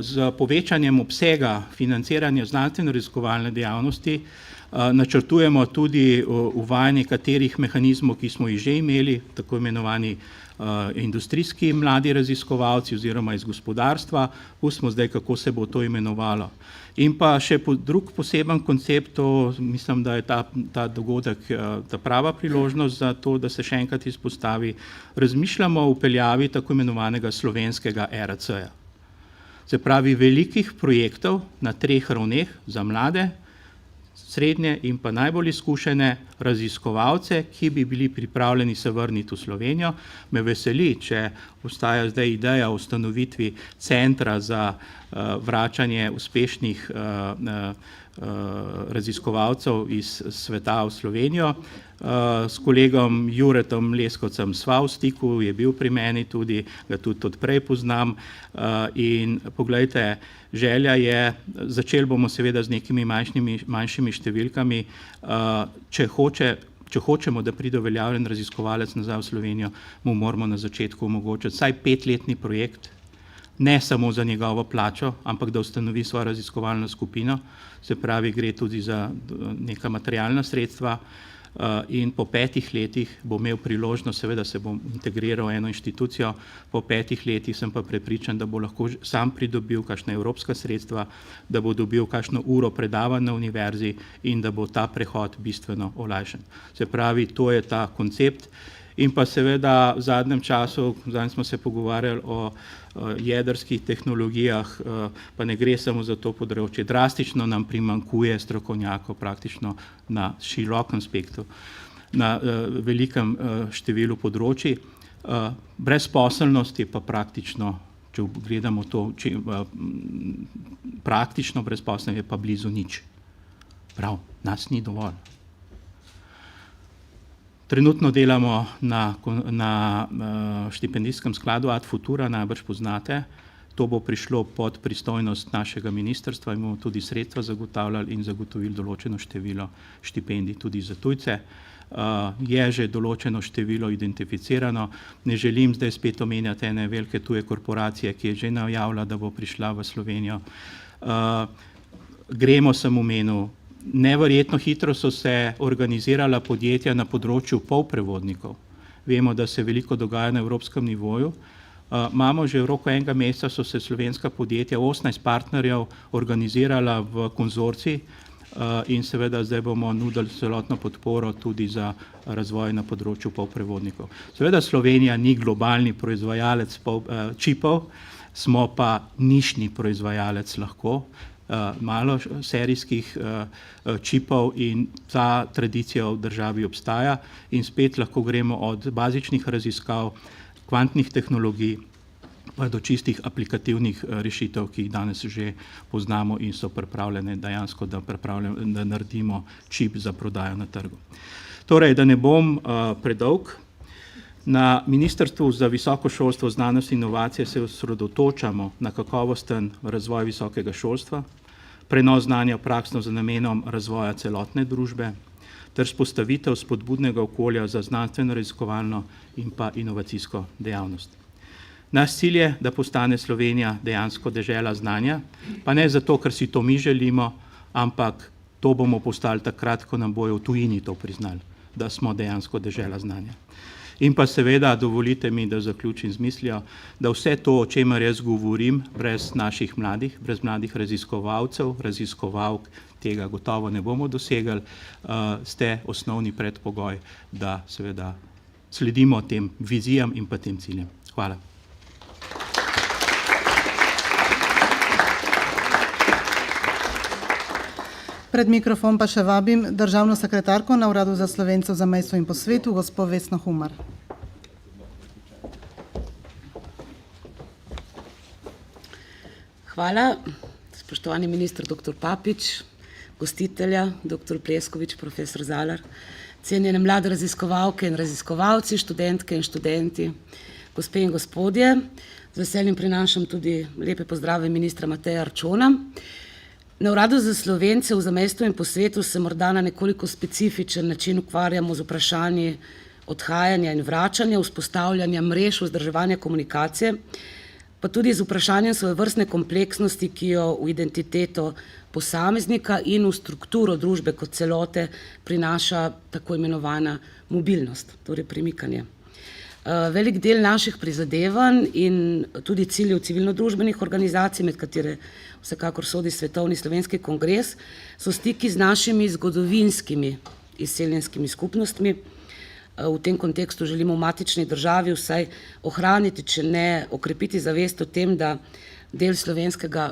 z povečanjem obsega financiranja znanstveno-raziskovalne dejavnosti načrtujemo tudi uvajanje katerih mehanizmov, ki smo jih že imeli, tako imenovani industrijski mladi raziskovalci oziroma iz gospodarstva, pustimo zdaj, kako se bo to imenovalo. In pa še drug poseben koncept, mislim, da je ta dogodek ta prava priložnost za to, da se še enkrat izpostavi, razmišljamo o vpeljavi tako imenovanega slovenskega ERC-ja. Se pravi, velikih projektov na 3 ravneh za mlade, srednje in pa najbolj izkušene raziskovalce, ki bi bili pripravljeni se vrniti v Slovenijo. Me veseli, če obstaja zdaj ideja o ustanovitvi centra za vračanje uspešnih raziskovalcev iz sveta v Slovenijo. S kolegom Juretom Leskovcem sva v stiku, je bil pri meni tudi, ga tudi odprej poznam in poglejte, želja je, začeli bomo seveda z nekimi manjšimi številkami, če hočemo, da pride uveljavljen raziskovalec nazaj v Slovenijo, mu moramo na začetku omogočiti vsaj 5-letni projekt, ne samo za njegovo plačo, ampak da ustanovi svojo raziskovalno skupino, se pravi, gre tudi za neka materialna sredstva in po 5 letih bo imel priložnost, seveda se bo integriral v eno inštitucijo, po 5 letih sem pa prepričan, da bo lahko sam pridobil kakšna evropska sredstva, da bo dobil kakšno uro predavanj na univerzi in da bo ta prehod bistveno olajšan. Se pravi, to je ta koncept. In pa seveda v zadnjem času, zadnjič smo se pogovarjali o jedrskih tehnologijah, pa ne gre samo za to področje, drastično nam primanjkuje strokovnjakov praktično na širokem spektru, na velikem številu področji. Brezposelnost je pa praktično, če gledamo to, praktično brezposelnost je pa blizu nič. Prav, nas ni dovolj. Trenutno delamo na štipendijskem skladu Ad Futura, najbrž poznate. To bo prišlo pod pristojnost našega ministrstva in bomo tudi sredstva zagotavljali in zagotovili določeno število štipendij tudi za tujce. Je že določeno število identificirano. Ne želim zdaj spet omenjati ene velike tuje korporacije, ki je že najavila, da bo prišla v Slovenijo. Gremo sem omenil. Neverjetno hitro so se organizirala podjetja na področju polprevodnikov. Vemo, da se veliko dogaja na evropskem nivoju. Imamo že v roku enega meseca so se slovenska podjetja, 18 partnerjev, organizirala v konzorcij in seveda zdaj bomo nudili celotno podporo tudi za razvoj na področju polprevodnikov. Seveda Slovenija ni globalni proizvajalec čipov, smo pa nišni proizvajalec lahko, malo serijskih čipov in ta tradicija v državi obstaja in spet lahko gremo od bazičnih raziskav, kvantnih tehnologij pa do čistih aplikativnih rešitev, ki jih danes že poznamo in so pripravljene dejansko, da naredimo čip za prodajo na trgu. Torej, da ne bom predolg, na Ministrstvu za visoko šolstvo, znanost in inovacije se osredotočamo na kakovosten razvoj visokega šolstva, prenos znanja v prakso za namenom razvoja celotne družbe ter vzpostavitev spodbudnega okolja za znanstveno-raziskovalno in pa inovacijsko dejavnost. Naš cilj je, da postane Slovenija dejansko dežela znanja, pa ne zato, ker si to mi želimo, ampak to bomo postali takrat, ko nam bojo v tujini to priznali, da smo dejansko dežela znanja. In pa seveda, dovolite mi, da zaključim z mislijo, da vse to, o čemer jaz govorim, brez naših mladih, brez mladih raziskovalcev, raziskovalk, tega gotovo ne bomo dosegli, ste osnovni predpogoj, da seveda sledimo tem vizijam in pa tem ciljem. Hvala. Pred mikrofon pa še vabim državno sekretarko na Uradu za Slovencev v zamejstvu in po svetu, gospo Vesno Humar. Hvala, spoštovani minister dr. Papič, gostitelja dr. Pleskovič, profesor Zalar, cenjene mlade raziskovalke in raziskovalci, študentke in študenti, gospe in gospodje, z veseljem prinašam tudi lepe pozdrave ministra Mateja Arčona. Na Uradu za Slovence v zamejstvu in po svetu se morda na nekoliko specifičen način ukvarjamo z vprašanji odhajanja in vračanja, vzpostavljanja mrež, vzdrževanja komunikacije, pa tudi z vprašanjem svojevrstne kompleksnosti, ki jo v identiteto posameznika in v strukturo družbe kot celote prinaša tako imenovana mobilnost, torej premikanje. Velik del naših prizadevanj in tudi ciljev civilno-družbenih organizacij, med katere vsekakor sodi Svetovni slovenski kongres, so stiki z našimi zgodovinskimi izseljenskimi skupnostmi. V tem kontekstu želimo v matični državi vsaj ohraniti, če ne okrepiti zavest o tem, da del slovenskega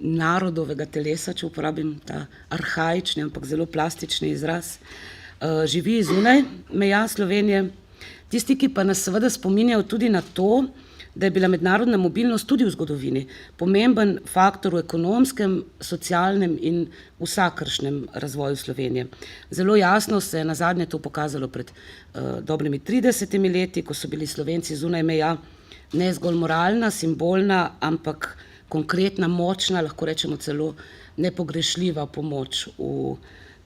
narodovega telesa, če uporabim ta arhaični, ampak zelo plastični izraz, živi zunaj meja Slovenije. Tisti, ki pa nas seveda spominjajo tudi na to, da je bila mednarodna mobilnost tudi v zgodovini pomemben faktor v ekonomskem, socialnem in vsakršnem razvoju Slovenije. Zelo jasno se je nazadnje to pokazalo pred dobrimi 30 leti, ko so bili Slovenci zunaj meja ne zgolj moralna, simbolna, ampak konkretna, močna, lahko rečemo celo nepogrešljiva pomoč v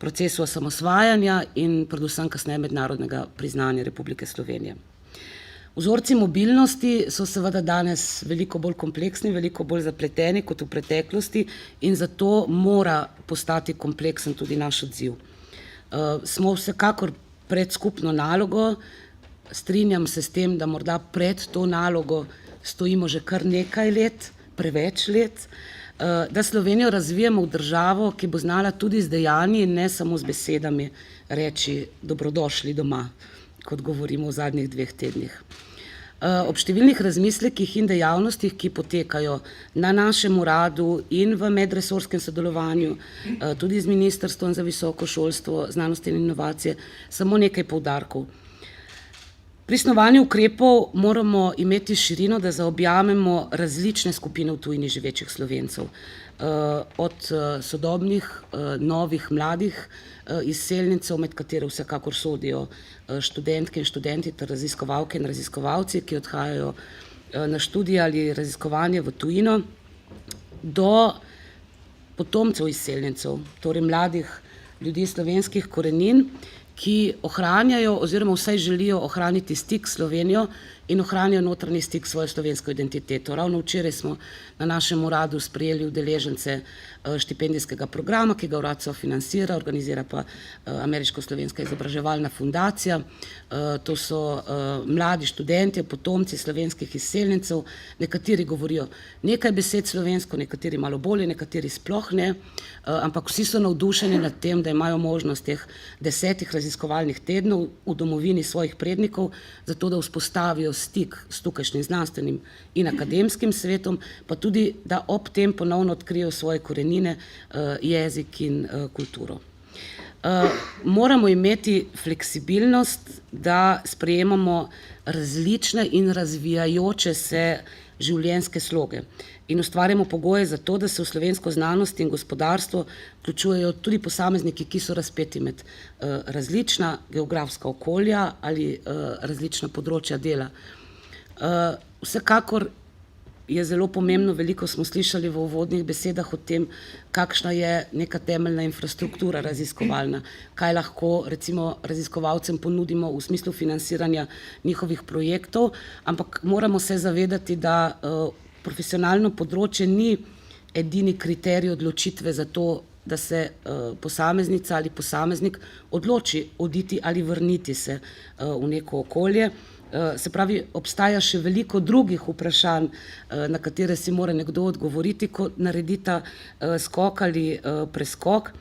procesu osamosvajanja in predvsem kasneje mednarodnega priznanja Republike Slovenije. Vzorci mobilnosti so seveda danes veliko bolj kompleksni, veliko bolj zapleteni kot v preteklosti in zato mora postati kompleksen tudi naš odziv. Smo vsekakor pred skupno nalogo, strinjam se s tem, da morda pred to nalogo stojimo že kar nekaj let, preveč let, da Slovenijo razvijamo v državo, ki bo znala tudi z dejanji in ne samo z besedami reči dobrodošli doma, kot govorimo v zadnjih 2 tednih. Ob številnih razmislekih in dejavnostih, ki potekajo na našem uradu in v medresorskem sodelovanju, tudi z Ministrstvom za visoko šolstvo, znanost in inovacije, samo nekaj poudarkov. Pri snovanju ukrepov moramo imeti širino, da zaobjamemo različne skupine v tujini živečih Slovencev. Od sodobnih, novih, mladih izseljencev, med katere vsekakor sodijo študentke in študenti ter raziskovalke in raziskovalci, ki odhajajo na študij ali raziskovanje v tujino, do potomcev izseljencev, torej mladih ljudi slovenskih korenin, ki ohranjajo oziroma vsaj želijo ohraniti stik s Slovenijo in ohranjajo notranji stik s svojo slovensko identiteto. Ravno včeraj smo na našem uradu sprejeli udeležence štipendijskega programa, ki ga urad sofinancira, organizira pa Ameriško-slovenska izobraževalna fundacija. To so mladi študentje, potomci slovenskih izseljencev, nekateri govorijo nekaj besed slovensko, nekateri malo bolje, nekateri sploh ne, ampak vsi so navdušeni nad tem, da imajo možnost teh 10 raziskovalnih tednov v domovini svojih prednikov, zato da vzpostavijo stik s tukajšnjim znanstvenim in akademskim svetom, pa tudi, da ob tem ponovno odkrijejo svoje korenine, jezik in kulturo. Moramo imeti fleksibilnost, da sprejemamo različne in razvijajoče se življenjske sloge in ustvarjamo pogoje za to, da se v slovensko znanost in gospodarstvo vključujejo tudi posamezniki, ki so razpeti med različna geografska okolja ali različna področja dela. Vsekakor je zelo pomembno, veliko smo slišali v uvodnih besedah o tem, kakšna je neka temeljna infrastruktura raziskovalna, kaj lahko recimo raziskovalcem ponudimo v smislu financiranja njihovih projektov, ampak moramo se zavedati, da profesionalno področje ni edini kriterij odločitve za to, da se posameznica ali posameznik odloči oditi ali vrniti se v neko okolje. Se pravi, obstaja še veliko drugih vprašanj, na katere si mora nekdo odgovoriti, ko naredi ta skok ali preskok.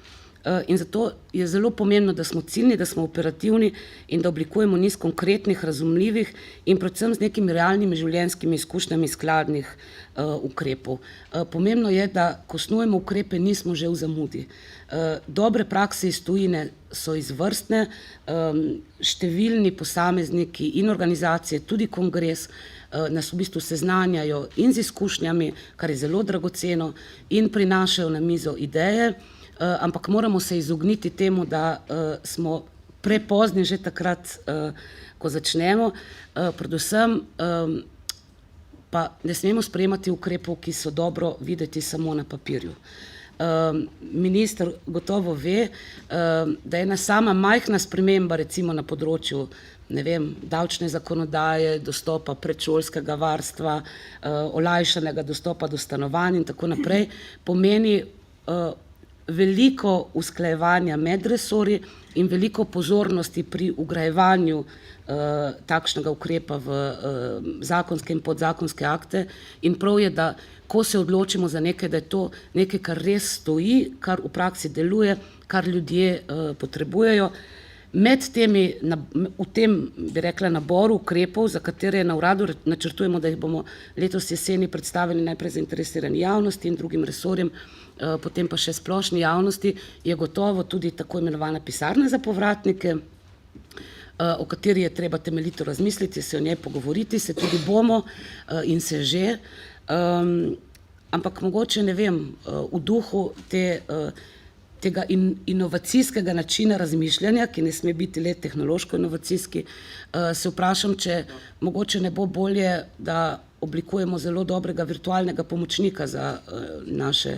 In zato je zelo pomembno, da smo ciljni, da smo operativni in da oblikujemo niz konkretnih, razumljivih in predvsem z nekimi realnimi življenjskimi izkušnjami skladnih ukrepov. Pomembno je, da ko snujemo ukrepe, nismo že v zamudi. Dobre prakse iz tujine so izvrstne, številni posamezniki in organizacije, tudi kongres, nas v bistvu seznanjajo in z izkušnjami, kar je zelo dragoceno, in prinašajo na mizo ideje, ampak moramo se izogniti temu, da smo prepozni že takrat, ko začnemo. Predvsem pa ne smemo sprejemati ukrepov, ki so dobro videti samo na papirju. Minister gotovo ve, da je ena sama majhna sprememba recimo na področju davčne zakonodaje, dostopa predšolskega varstva, olajšanega dostopa do stanovanj in tako naprej, pomeni veliko usklajevanja med resorji in veliko pozornosti pri vgrajevanju takšnega ukrepa v zakonske in podzakonske akte, in prav je, da ko se odločimo za nekaj, da je to nekaj, kar res stoji, kar v praksi deluje, kar ljudje potrebujejo. Med temi, v tem, bi rekla, naboru ukrepov, za katere na uradu načrtujemo, da jih bomo letos jeseni predstavili najprej zainteresirani javnosti in drugim resorjem, potem pa še splošni javnosti, je gotovo tudi tako imenovana pisarna za povratnike, o kateri je treba temeljito razmisliti, se o njej pogovoriti, se tudi bomo in se že, ampak mogoče, v duhu tega inovacijskega načina razmišljanja, ki ne sme biti le tehnološko-inovacijski, se vprašam, če mogoče ne bo bolje, da oblikujemo zelo dobrega virtualnega pomočnika za naše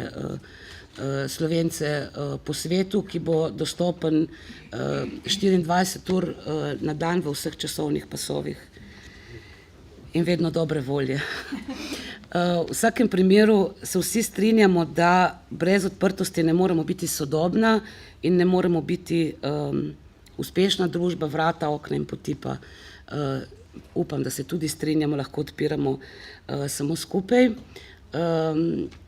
Slovence po svetu, ki bo dostopen 24 ur na dan v vseh časovnih pasovih in vedno dobre volje. V vsakem primeru se vsi strinjamo, da brez odprtosti ne moremo biti sodobna in ne moremo biti uspešna družba, vrata, okna in poti pa upam, da se tudi strinjamo, lahko odpiramo samo skupaj.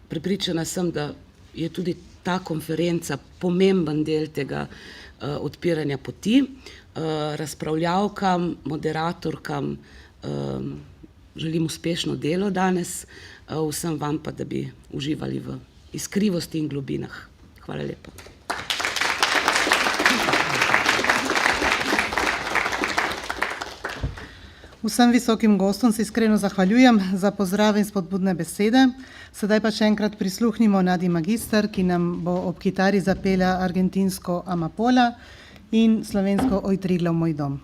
Prepričana sem, da je tudi ta konferenca pomemben del tega odpiranja poti. Razpravljavkam, moderatorkam želim uspešno delo danes, vsem vam pa, da bi uživali v iskrivosti in globinah. Hvala lepa. Vsem visokim gostom se iskreno zahvaljujem za pozdrav in spodbudne besede. Sedaj pa še enkrat prisluhnimo Nadi Magister, ki nam bo ob kitari zapela argentinsko Amapola in slovensko Oj Triglav, moj dom.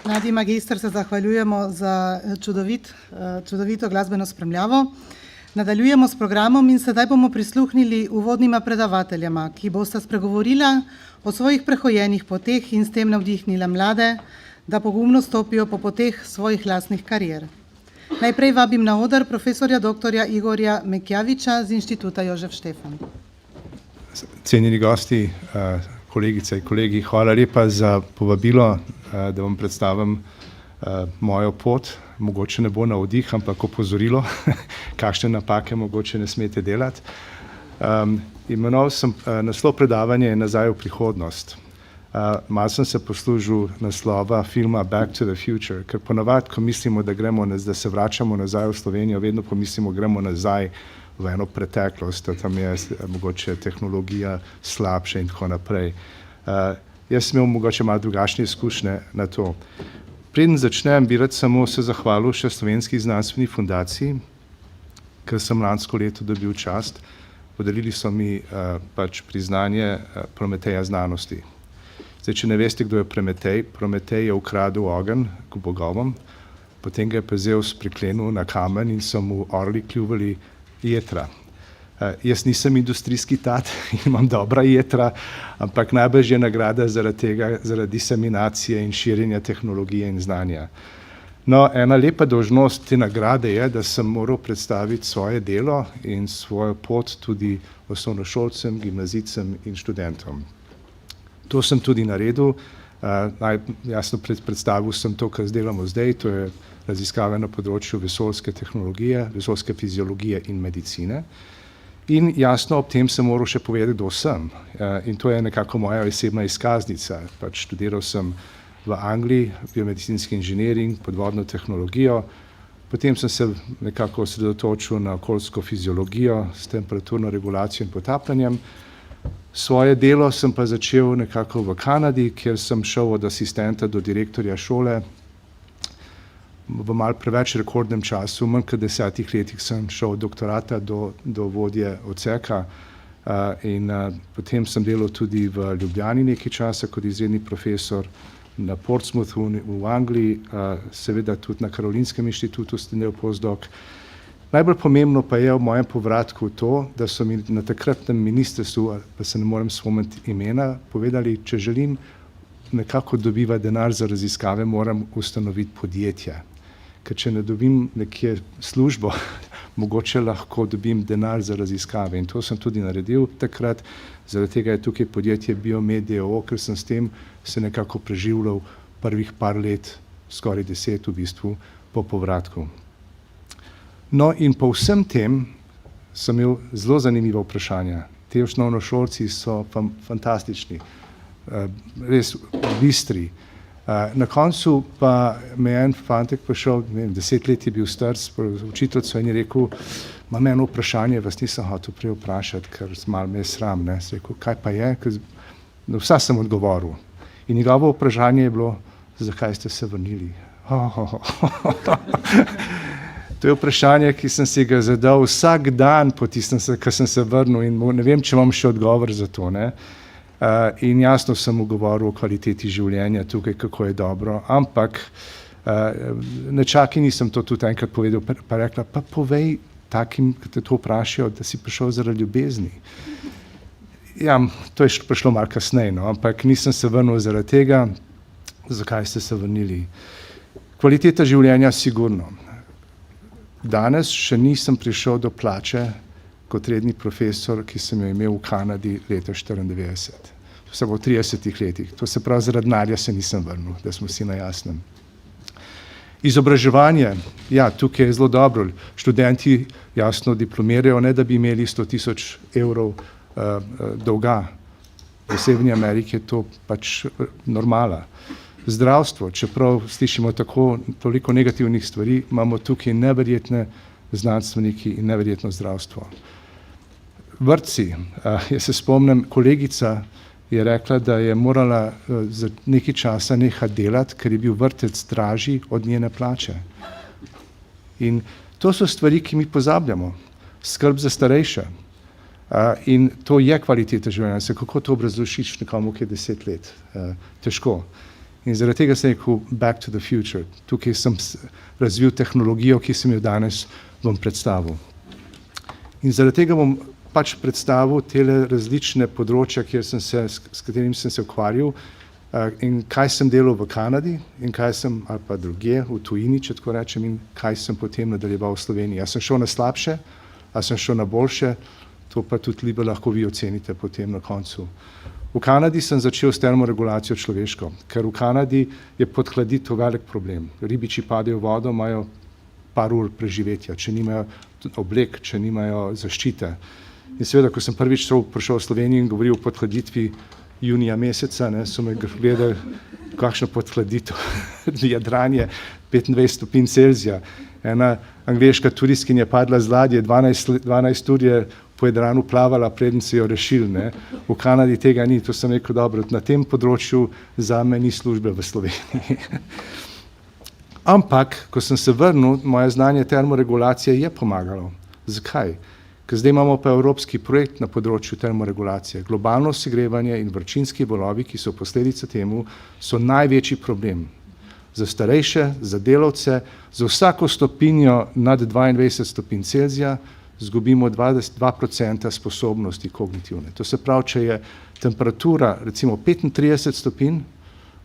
Nadi magister se zahvaljujemo za čudovito glasbeno spremljavo. Nadaljujemo s programom in sedaj bomo prisluhnili uvodnima predavateljama, ki bosta spregovorila o svojih prehojenih poteh in s tem navdihnila mlade, da pogumno stopijo po poteh svojih lastnih karier. Najprej vabim na oder profesorja doktorja Igorja Mekjaviča z Inštituta Jožef Štefan. Cenjeni gosti, kolegice in kolegi, hvala lepa za povabilo, da vam predstavim mojo pot. Mogoče ne bo na vdih, ampak opozorilo, kakšne napake mogoče ne smete delati. Imenoval sem naslov predavanja Nazaj v prihodnost. Malo sem se poslužil naslova filma Back to the Future, ker ponavadi, ko mislimo, da se vračamo nazaj v Slovenijo, vedno pomislimo, gremo nazaj v eno preteklost, tam je mogoče tehnologija slabša in tako naprej. Jaz sem imel mogoče malo drugačne izkušnje na to. Preden začnem, bi rad samo se zahvalil še Slovenski znanstveni fundaciji, ker sem lansko leto dobil čast. Podelili so mi priznanje Prometeja znanosti. Zdaj, če ne veste, kdo je Prometej, Prometej je ukradel ogenj k bogovom, potem ga je pa Zevs priklenil na kamen in so mu orli kljuvali jetra. Jaz nisem industrijski tat, imam dobra jetra, ampak najbrž je nagrada zaradi tega, zaradi diseminacije in širjenja tehnologije in znanja. No, ena lepa dolžnost te nagrade je, da sem moral predstaviti svoje delo in svojo pot tudi osnovnošolcem, gimnazijcem in študentom. To sem tudi naredil. Jasno predstavil sem to, kar delamo zdaj, to je raziskave na področju vesoljske tehnologije, vesoljske fiziologije in medicine. In jasno, ob tem sem moral še povedati, kdo sem. In to je nekako moja osebna izkaznica. Študiral sem v Angliji biomedicinski inženiring, podvodno tehnologijo, potem sem se nekako osredotočil na okoljsko fiziologijo s temperaturno regulacijo in potapljanjem. Svoje delo sem pa začel nekako v Kanadi, kjer sem šel od asistenta do direktorja šole. V malo preveč rekordnem času, manj kot 10 letih sem šel od doktorata do vodje odseka in potem sem delal tudi v Ljubljani nekaj časa kot izredni profesor, na Portsmouthu v Angliji, seveda tudi na Karolinskem inštitutu sem delal postdoc. Najbolj pomembno pa je v mojem povratku to, da so mi na takratnem ministrstvu, pa se ne morem spomniti imena, povedali, če želim nekako dobivati denar za raziskave, moram ustanoviti podjetje. Ker če ne dobim nekje službo, mogoče lahko dobim denar za raziskave. In to sem tudi naredil takrat, zaradi tega je tukaj podjetje Biomed.io, ker sem s tem se nekako preživljal prvih par let, skoraj 10 v bistvu, po povratku. No in po vsem tem sem imel zelo zanimiva vprašanja. Te osnovnošolci so fantastični, res bistri. Na koncu pa me je en fantek prišel, 10 let je bil star, s učiteljico in je rekel, imam eno vprašanje, vas nisem hotel prej vprašati, ker malo me je sram. Sem rekel, kaj pa je? Vsa sem odgovoril. In njegovo vprašanje je bilo, zakaj ste se vrnili? To je vprašanje, ki sem si ga zadal vsak dan po tistem, ko sem se vrnil in ne vem, če imam še odgovor za to. In jasno sem mu govoril o kvaliteti življenja tukaj, kako je dobro, ampak nečaki nisem to tudi enkrat povedal, pa rekla, pa povej takim, ki te to vprašajo, da si prišel zaradi ljubezni. Ja, to je prišlo malo kasneje, no, ampak nisem se vrnil zaradi tega. Zakaj ste se vrnili? Kvaliteta življenja sigurno. Danes še nisem prišel do plače kot redni profesor, ki sem jo imel v Kanadi leta 1994. To se bo v 30 letih. To se pravi, zaradi denarja se nisem vrnil, da smo vsi na jasnem. Izobraževanje, ja, tukaj je zelo dobro. Študenti jasno diplomirajo, ne da bi imeli 100.000 evrov dolga. V Severni Ameriki je to pač normala. Zdravstvo, čeprav slišimo toliko negativnih stvari, imamo tukaj neverjetne znanstveniki in neverjetno zdravstvo. Vrtci, jaz se spomnim, kolegica je rekla, da je morala za nekaj časa nehati delati, ker je bil vrtec dražji od njene plače. In to so stvari, ki mi pozabljamo. Skrb za starejše. In to je kvaliteta življenja. Kako to obrazložiš nekomu, ki je 10 let? Težko. In zaradi tega sem rekel back to the future. Tukaj sem razvil tehnologijo, ki sem jo danes vam predstavil. In zaradi tega bom pač predstavil tele različne področja, s katerim sem se ukvarjal, in kaj sem delal v Kanadi in kaj sem, ali pa drugje, v tujini, če tako rečem, in kaj sem potem nadaljeval v Sloveniji. A sem šel na slabše, a sem šel na boljše, to pa tudi lahko vi ocenite potem na koncu. V Kanadi sem začel s termoregulacijo človeško, ker v Kanadi je podhladitev velik problem. Ribiči padejo v vodo, imajo par ur preživetja, če nimajo oblek, če nimajo zaščite. In seveda, ko sem prvič prišel v Slovenijo in govoril o podhladitvi junija meseca, so me gledali, kakšno podhladitev, jadranje 25 stopinj Celzija. Ena angleška turistkinja je padla z ladje, 12 ur je po Jadranu plavala, preden se jo rešili. V Kanadi tega ni, to sem rekel, dobro, na tem področju zame ni službe v Sloveniji. Ampak, ko sem se vrnil, moje znanje termoregulacije je pomagalo. Zakaj? Ker zdaj imamo pa evropski projekt na področju termoregulacije. Globalno segrevanje in vročinski valovi, ki so posledica temu, so največji problem. Za starejše, za delavce, za vsako stopinjo nad 22 stopinj Celzija zgubimo 2% sposobnosti kognitivne. To se pravi, če je temperatura recimo 35 stopinj,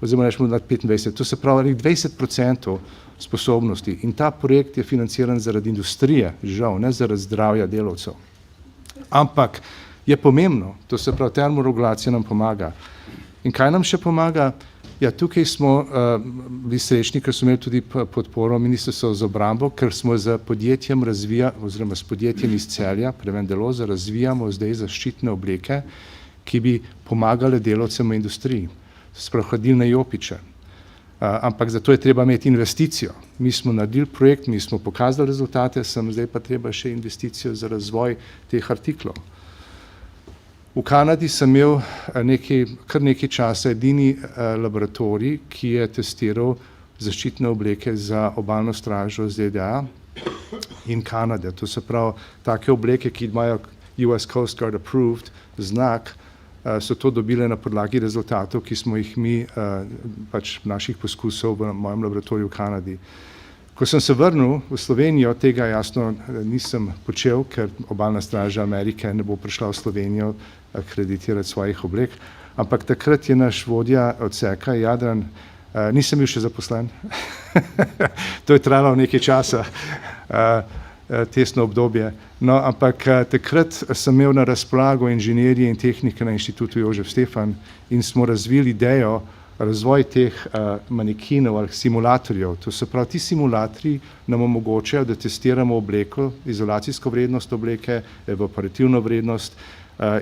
oziroma rečemo nad 25, to se pravi 20% sposobnosti. In ta projekt je financiran zaradi industrije, žal, ne zaradi zdravja delavcev. Ampak je pomembno, to se pravi, termoregulacija nam pomaga. In kaj nam še pomaga? Ja, tukaj smo bili srečni, ker smo imeli tudi podporo Ministrstva za obrambo, ker smo z podjetjem oziroma s podjetjem iz Celja, Prevendeloza, razvijamo zdaj zaščitne obleke, ki bi pomagale delavcem v industriji, hladilne jopiče. Ampak za to je treba imeti investicijo. Mi smo naredili projekt, mi smo pokazali rezultate, zdaj pa treba še investicijo za razvoj teh artiklov. V Kanadi sem imel kar nekaj časa edini laboratorij, ki je testiral zaščitne obleke za obalno stražo ZDA in Kanade. To se pravi, take obleke, ki imajo US Coast Guard approved znak, so to dobile na podlagi rezultatov, ki smo jih mi, pač naših poskusov v mojem laboratoriju v Kanadi. Ko sem se vrnil v Slovenijo, tega jasno nisem počel, ker obalna straža Amerike ne bo prišla v Slovenijo akreditirati svojih oblek, ampak takrat je naš vodja odseka, Jadran, nisem bil še zaposlen, to je trajalo nekaj časa, tesno obdobje. No, ampak takrat sem imel na razpolago inženirje in tehnike na Inštitutu Jožef Stefan in smo razvili idejo razvoj teh manekinov ali simulatorjev. To se pravi, ti simulatorji nam omogočajo, da testiramo obleko, izolacijsko vrednost obleke, evaporativno vrednost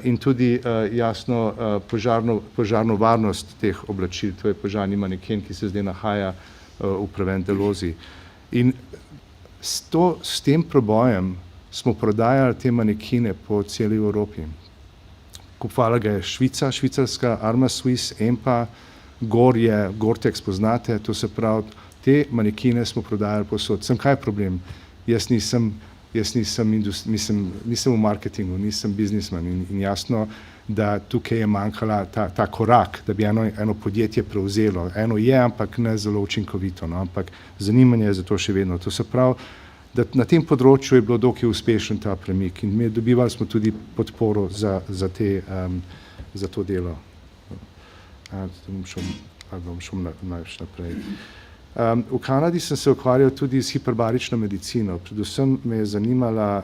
in tudi jasno požarno varnost teh oblačil. To je požarni maneken, ki se zdaj nahaja v Prevendelozi. In s tem probojem smo prodajali te manekine po celi Evropi. Kupovala ga je Švica, švicarska Arma Swiss, EMPA, Gore-Tex poznate, to se pravi, te manekine smo prodajali posod. Kaj je problem? Jaz nisem v marketingu, nisem biznisman in jasno, da tukaj je manjkala ta korak, da bi eno podjetje prevzelo. Eno je, ampak ne zelo učinkovito, no, ampak zanimanje je za to še vedno. To se pravi, da na tem področju je bilo dokaj uspešen ta premik in mi dobivali smo tudi podporo za to delo. Bom šel naprej. V Kanadi sem se ukvarjal tudi s hiperbarično medicino. Predvsem me je zanimala,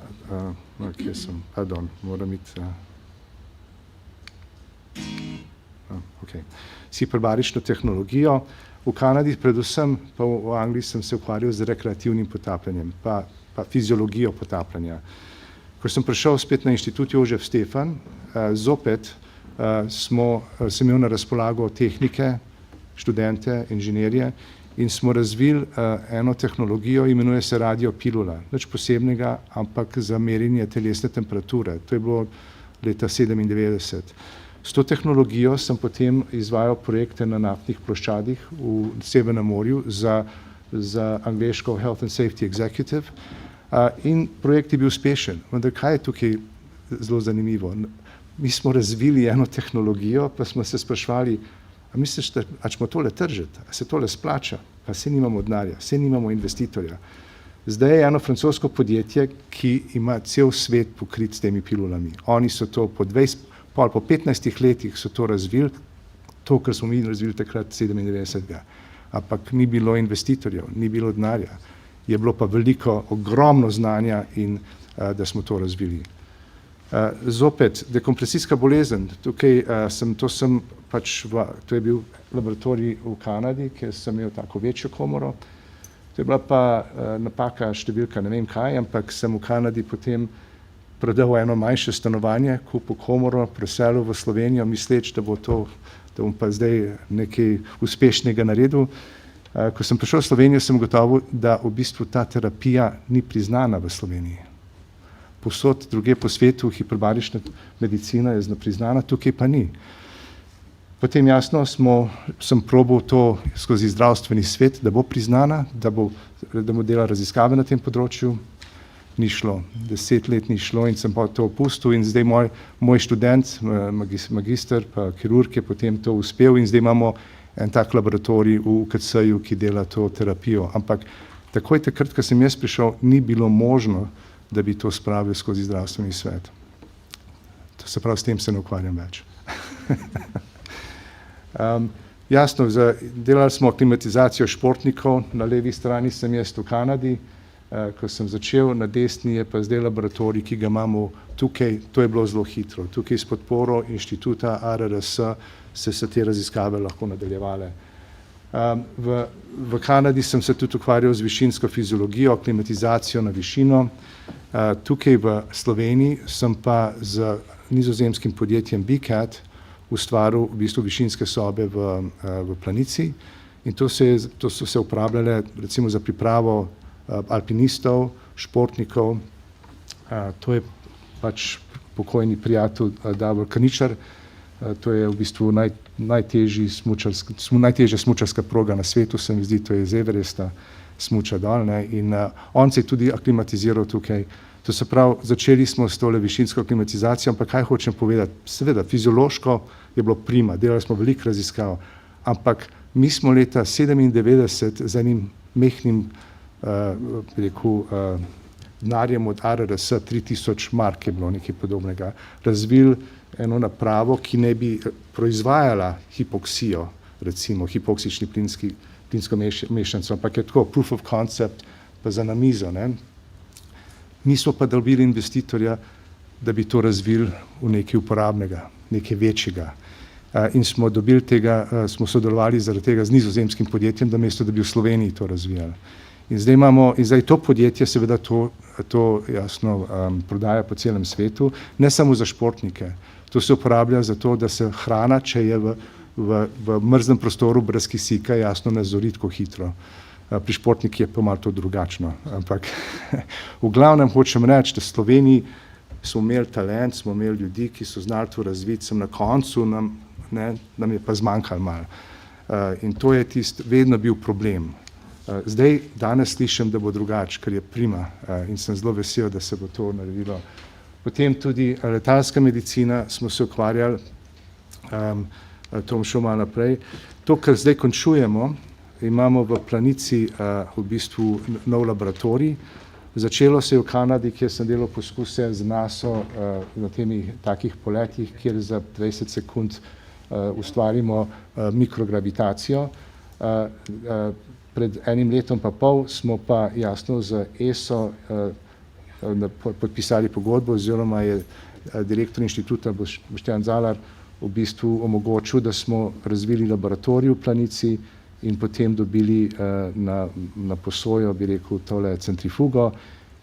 s hiperbarično tehnologijo. V Kanadi predvsem, pa v Angliji sem se ukvarjal z rekreativnim potapljanjem, pa fiziologijo potapljanja. Ko sem prišel spet na Inštitut Jožef Stefan, zopet sem imel na razpolago tehnike, študente, inženirje in smo razvili eno tehnologijo, imenuje se radiopilula. Nič posebnega, ampak za merjenje telesne temperature. To je bilo leta 1997. S to tehnologijo sem potem izvajal projekte na naftnih ploščadih v Severnem morju za angleško Health and Safety Executive in projekt je bil uspešen. Vendar kaj je tukaj zelo zanimivo? Mi smo razvili eno tehnologijo, pa smo se sprašvali, A misliš, da ćemo tole tržiti, a se tole splača, pa se nimamo denarja, se nimamo investitorja. Zdaj je eno francosko podjetje, ki ima cel svet pokrit s temi pilulami. Oni so to po 15 letih so to razvili, to, kar smo mi razvili takrat 97. Ampak ni bilo investitorjev, ni bilo denarja. Je bilo pa veliko, ogromno znanja in da smo to razvili. Zopet, dekompresijska bolezen, tukaj to je bil laboratorij v Kanadi, kjer sem imel tako večjo komoro. To je bila pa napaka številka, ne vem kaj, ampak sem v Kanadi potem prodal eno manjše stanovanje, kupil komoro, preselil v Slovenijo, misleč, da bom pa zdaj nekaj uspešnega naredil. Ko sem prišel v Slovenijo, sem ugotovil, da v bistvu ta terapija ni priznana v Sloveniji. Povsod druge po svetu hiperbarična medicina je priznana, tukaj pa ni. Potem jasno sem probal to skozi zdravstveni svet, da bo priznana, da bomo delali raziskave na tem področju. Ni šlo, 10 let ni šlo in sem pa to opustil in zdaj moj študent, magister pa kirurg je potem to uspel in zdaj imamo en tak laboratorij v UKC-ju, ki dela to terapijo. Ampak takoj takrat, ko sem jaz prišel, ni bilo možno, da bi to spravil skozi zdravstveni svet. To se pravi, s tem se ne ukvarjam več. Jasno, delali smo aklimatizacijo športnikov, na levi strani sem jaz v Kanadi, ko sem začel, na desni je pa zdaj laboratorij, ki ga imamo tukaj, to je bilo zelo hitro. Tukaj s podporo inštituta ARRS se te raziskave lahko nadaljevale. V Kanadi sem se tudi ukvarjal z višinsko fiziologijo, aklimatizacijo na višino. Tukaj v Sloveniji sem pa z nizozemskim podjetjem BCAT ustvaril v bistvu višinske sobe v Planici in to so se uporabljale recimo za pripravo alpinistov, športnikov. To je pač pokojni prijatelj Davor Kaničar, to je v bistvu najtežja smučarska proga na svetu, se mi zdi, to je z Everesta smuča dol, ne, in on se je tudi aklimatiziral tukaj. To se pravi, začeli smo s tole višinsko aklimatizacijo, ampak kaj hočem povedati? Seveda, fiziološko je bilo prima, delali smo veliko raziskav, ampak mi smo leta 1997 z enim mehnim denarjem od ARRS, 3000 mark je bilo nekaj podobnega, razvili eno napravo, ki ne bi proizvajala hipoksijo, recimo hipoksični plinsko mešanico, ampak je tako proof of concept pa za na mizo. Nismo pa dobili investitorja, da bi to razvili v nekaj uporabnega, nekaj večjega. In smo dobili tega, smo sodelovali zaradi tega z nizozemskim podjetjem, da mesto, da bi v Sloveniji to razvijali. In zdaj to podjetje seveda to jasno prodaja po celem svetu, ne samo za športnike. To se uporablja za to, da se hrana, če je v mrzlem prostoru brez kisika, jasno ne zori tako hitro. Pri športnikih je pa malo to drugačno. Ampak v glavnem hočem reči, da v Sloveniji smo imeli talent, smo imeli ljudi, ki so znali to razviti, na koncu nam je pa zmanjkalo malo. In to je vedno bil problem. Zdaj, danes slišim, da bo drugače, ker je prima in sem zelo vesel, da se bo to naredilo. Potem tudi letalska medicina smo se ukvarjali, to bom šel malo naprej. To, kar zdaj končujemo, imamo v Planici v bistvu nov laboratorij. Začelo se je v Kanadi, kjer sem delal poskuse z NASA na temi takih poletih, kjer za 20 sekund ustvarimo mikrogravitacijo. Pred enim letom pa pol smo pa jasno z ESO podpisali pogodbo, oziroma je direktor inštituta Boštjan Zalar v bistvu omogočil, da smo razvili laboratorij v Planici in potem dobili na posojo, bi rekel, tole centrifugo.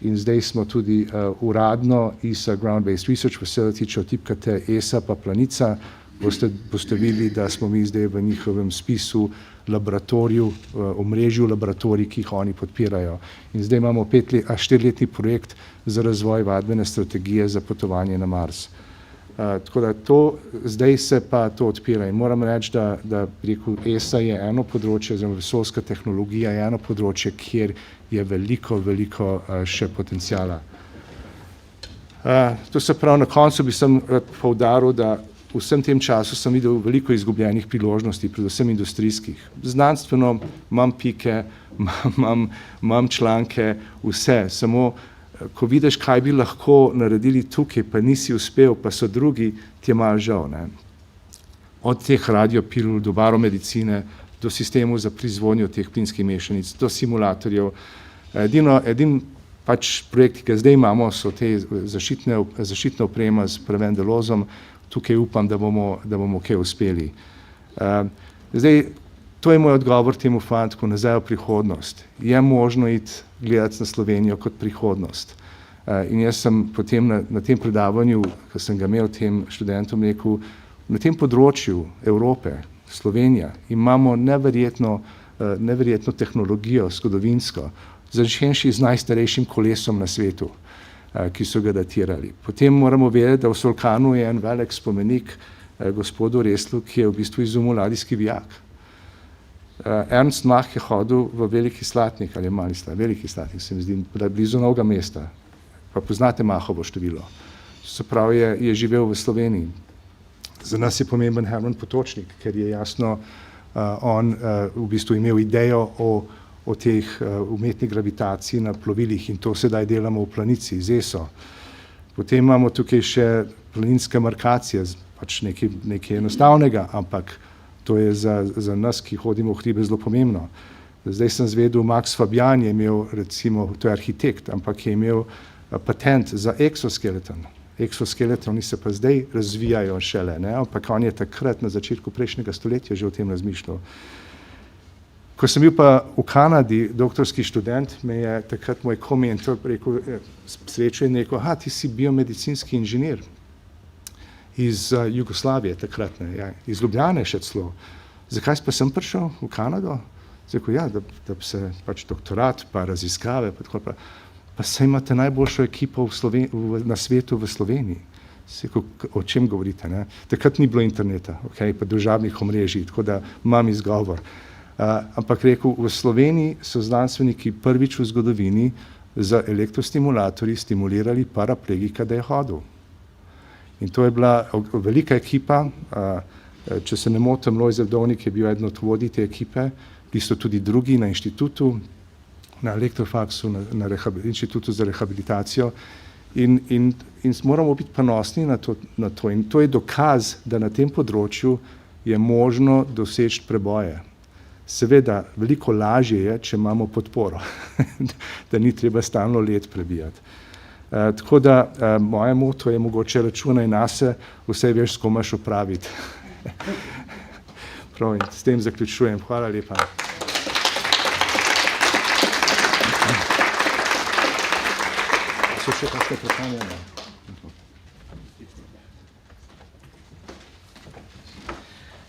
In zdaj smo tudi uradno ESA Ground-Based Research Facility, če vtipkate ESA pa Planica, boste videli, da smo mi zdaj v njihovem spisu laboratoriju, omrežju laboratorij, ki jih oni podpirajo. In zdaj imamo 4-letni projekt za razvoj vadbene strategije za potovanje na Mars. Tako da zdaj se pa to odpira in moram reči, da rekel, ESA je eno področje, oziroma vesoljska tehnologija je eno področje, kjer je veliko še potencijala. To se pravi, na koncu bi sem poudaril, da vsem tem času sem videl veliko izgubljenih priložnosti, predvsem industrijskih. Znanstveno imam pike, imam članke, vse, samo ko vidiš, kaj bi lahko naredili tukaj, pa nisi uspel, pa so drugi, ti je malo žal. Ne? Od teh radiopilul do baromedicine, do sistemov za proizvodnjo teh plinskih mešanic, do simulatorjev. Edin pač projekt, ki zdaj imamo, so te zaščitne oprema s prevendelozom. Tukaj upam, da bomo kaj uspeli. Zdaj, to je moj odgovor temu fantku nazaj v prihodnost. Je možno iti gledati na Slovenijo kot prihodnost. In jaz sem potem na tem predavanju, ko sem ga imel tem študentom, rekel, na tem področju Evrope, Slovenija, imamo neverjetno tehnologijo, zgodovinsko, začenši z najstarejšim kolesom na svetu, ki so ga datirali. Potem moramo vedeti, da v Solkanu je en velik spomenik gospodu Reslu, ki je v bistvu izumil ladijski vijak. Ernst Mach je hodil v Veliki Slatnik, ali Mali Slatnik, Veliki Slatnik, se mi zdi, blizu Novega mesta. Pa poznate Mahovo število. Se pravi, je živel v Sloveniji. Za nas je pomemben Herman Potočnik, ker je jasno on v bistvu imel idejo o teh umetni gravitaciji na plovilih in to sedaj delamo v Planici, z ESO. Potem imamo tukaj še planinske markacije, pač nekaj enostavnega, ampak to je za nas, ki hodimo v hribe, zelo pomembno. Zdaj sem zvedel, Max Fabian je imel, recimo, to je arhitekt, ampak je imel patent za exoskeleton. Exoskeletoni se pa zdaj razvijajo šele, ne? Ampak on je takrat na začetku prejšnjega stoletja že o tem razmišljal. Ko sem bil pa v Kanadi doktorski študent, me je takrat moj komentor rekel, srečo in rekel, ti si biomedicinski inženir iz Jugoslavije takrat, ne, ja, iz Ljubljane še celo. Zakaj pa sem prišel v Kanado? Rekel, ja, da se pač doktorat, pa raziskave, pa saj imate najboljšo ekipo na svetu v Sloveniji. Rekel, o čem govorite? Ne? Takrat ni bilo interneta, okay, pa družabnih omrežij, tako da imam izgovor. Ampak rekel, v Sloveniji so znanstveniki prvič v zgodovini z elektrostimulatorji stimulirali paraplegika, da je hodil. In to je bila velika ekipa, če se ne motim, Lojze Vdovnik je bil eden od vodij te ekipe, bili so tudi drugi na inštitutu, na Elektrofaksu, na inštitutu za rehabilitacijo in moramo biti ponosni na to. In to je dokaz, da na tem področju je možno doseči preboje. Seveda, veliko lažje je, če imamo podporo, da ni treba stalno let prebijati. Tako da moje moto je mogoče računaj nase, vse veš, s kom imaš opraviti. Prav, in s tem zaključujem. Hvala lepa. So še kakšne vprašanja?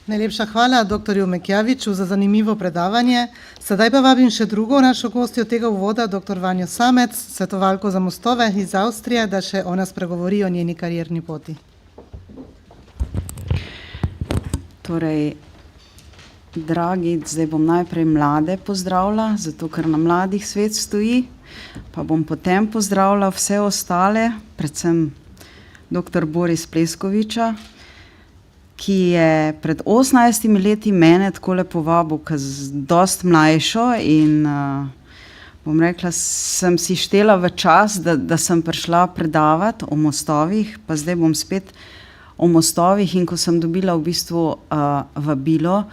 Najlepša hvala doktorju Mekjaviču za zanimivo predavanje. Sedaj pa vabim še drugo našo gostjo tega uvoda, dr. Vanjo Samec, svetovalko za mostove iz Avstrije, da še ona spregovori o njeni karierni poti. Torej, dragi, zdaj bom najprej mlade pozdravila, zato ker na mladih svet stoji, pa bom potem pozdravila vse ostale, predvsem dr. Boris Pleskoviča, ki je pred 18 leti mene takole povabil, dost mlajšo in bom rekla, sem si štela v čas, da sem prišla predavati o mostovih, pa zdaj bom spet o mostovih in ko sem dobila v bistvu vabilo,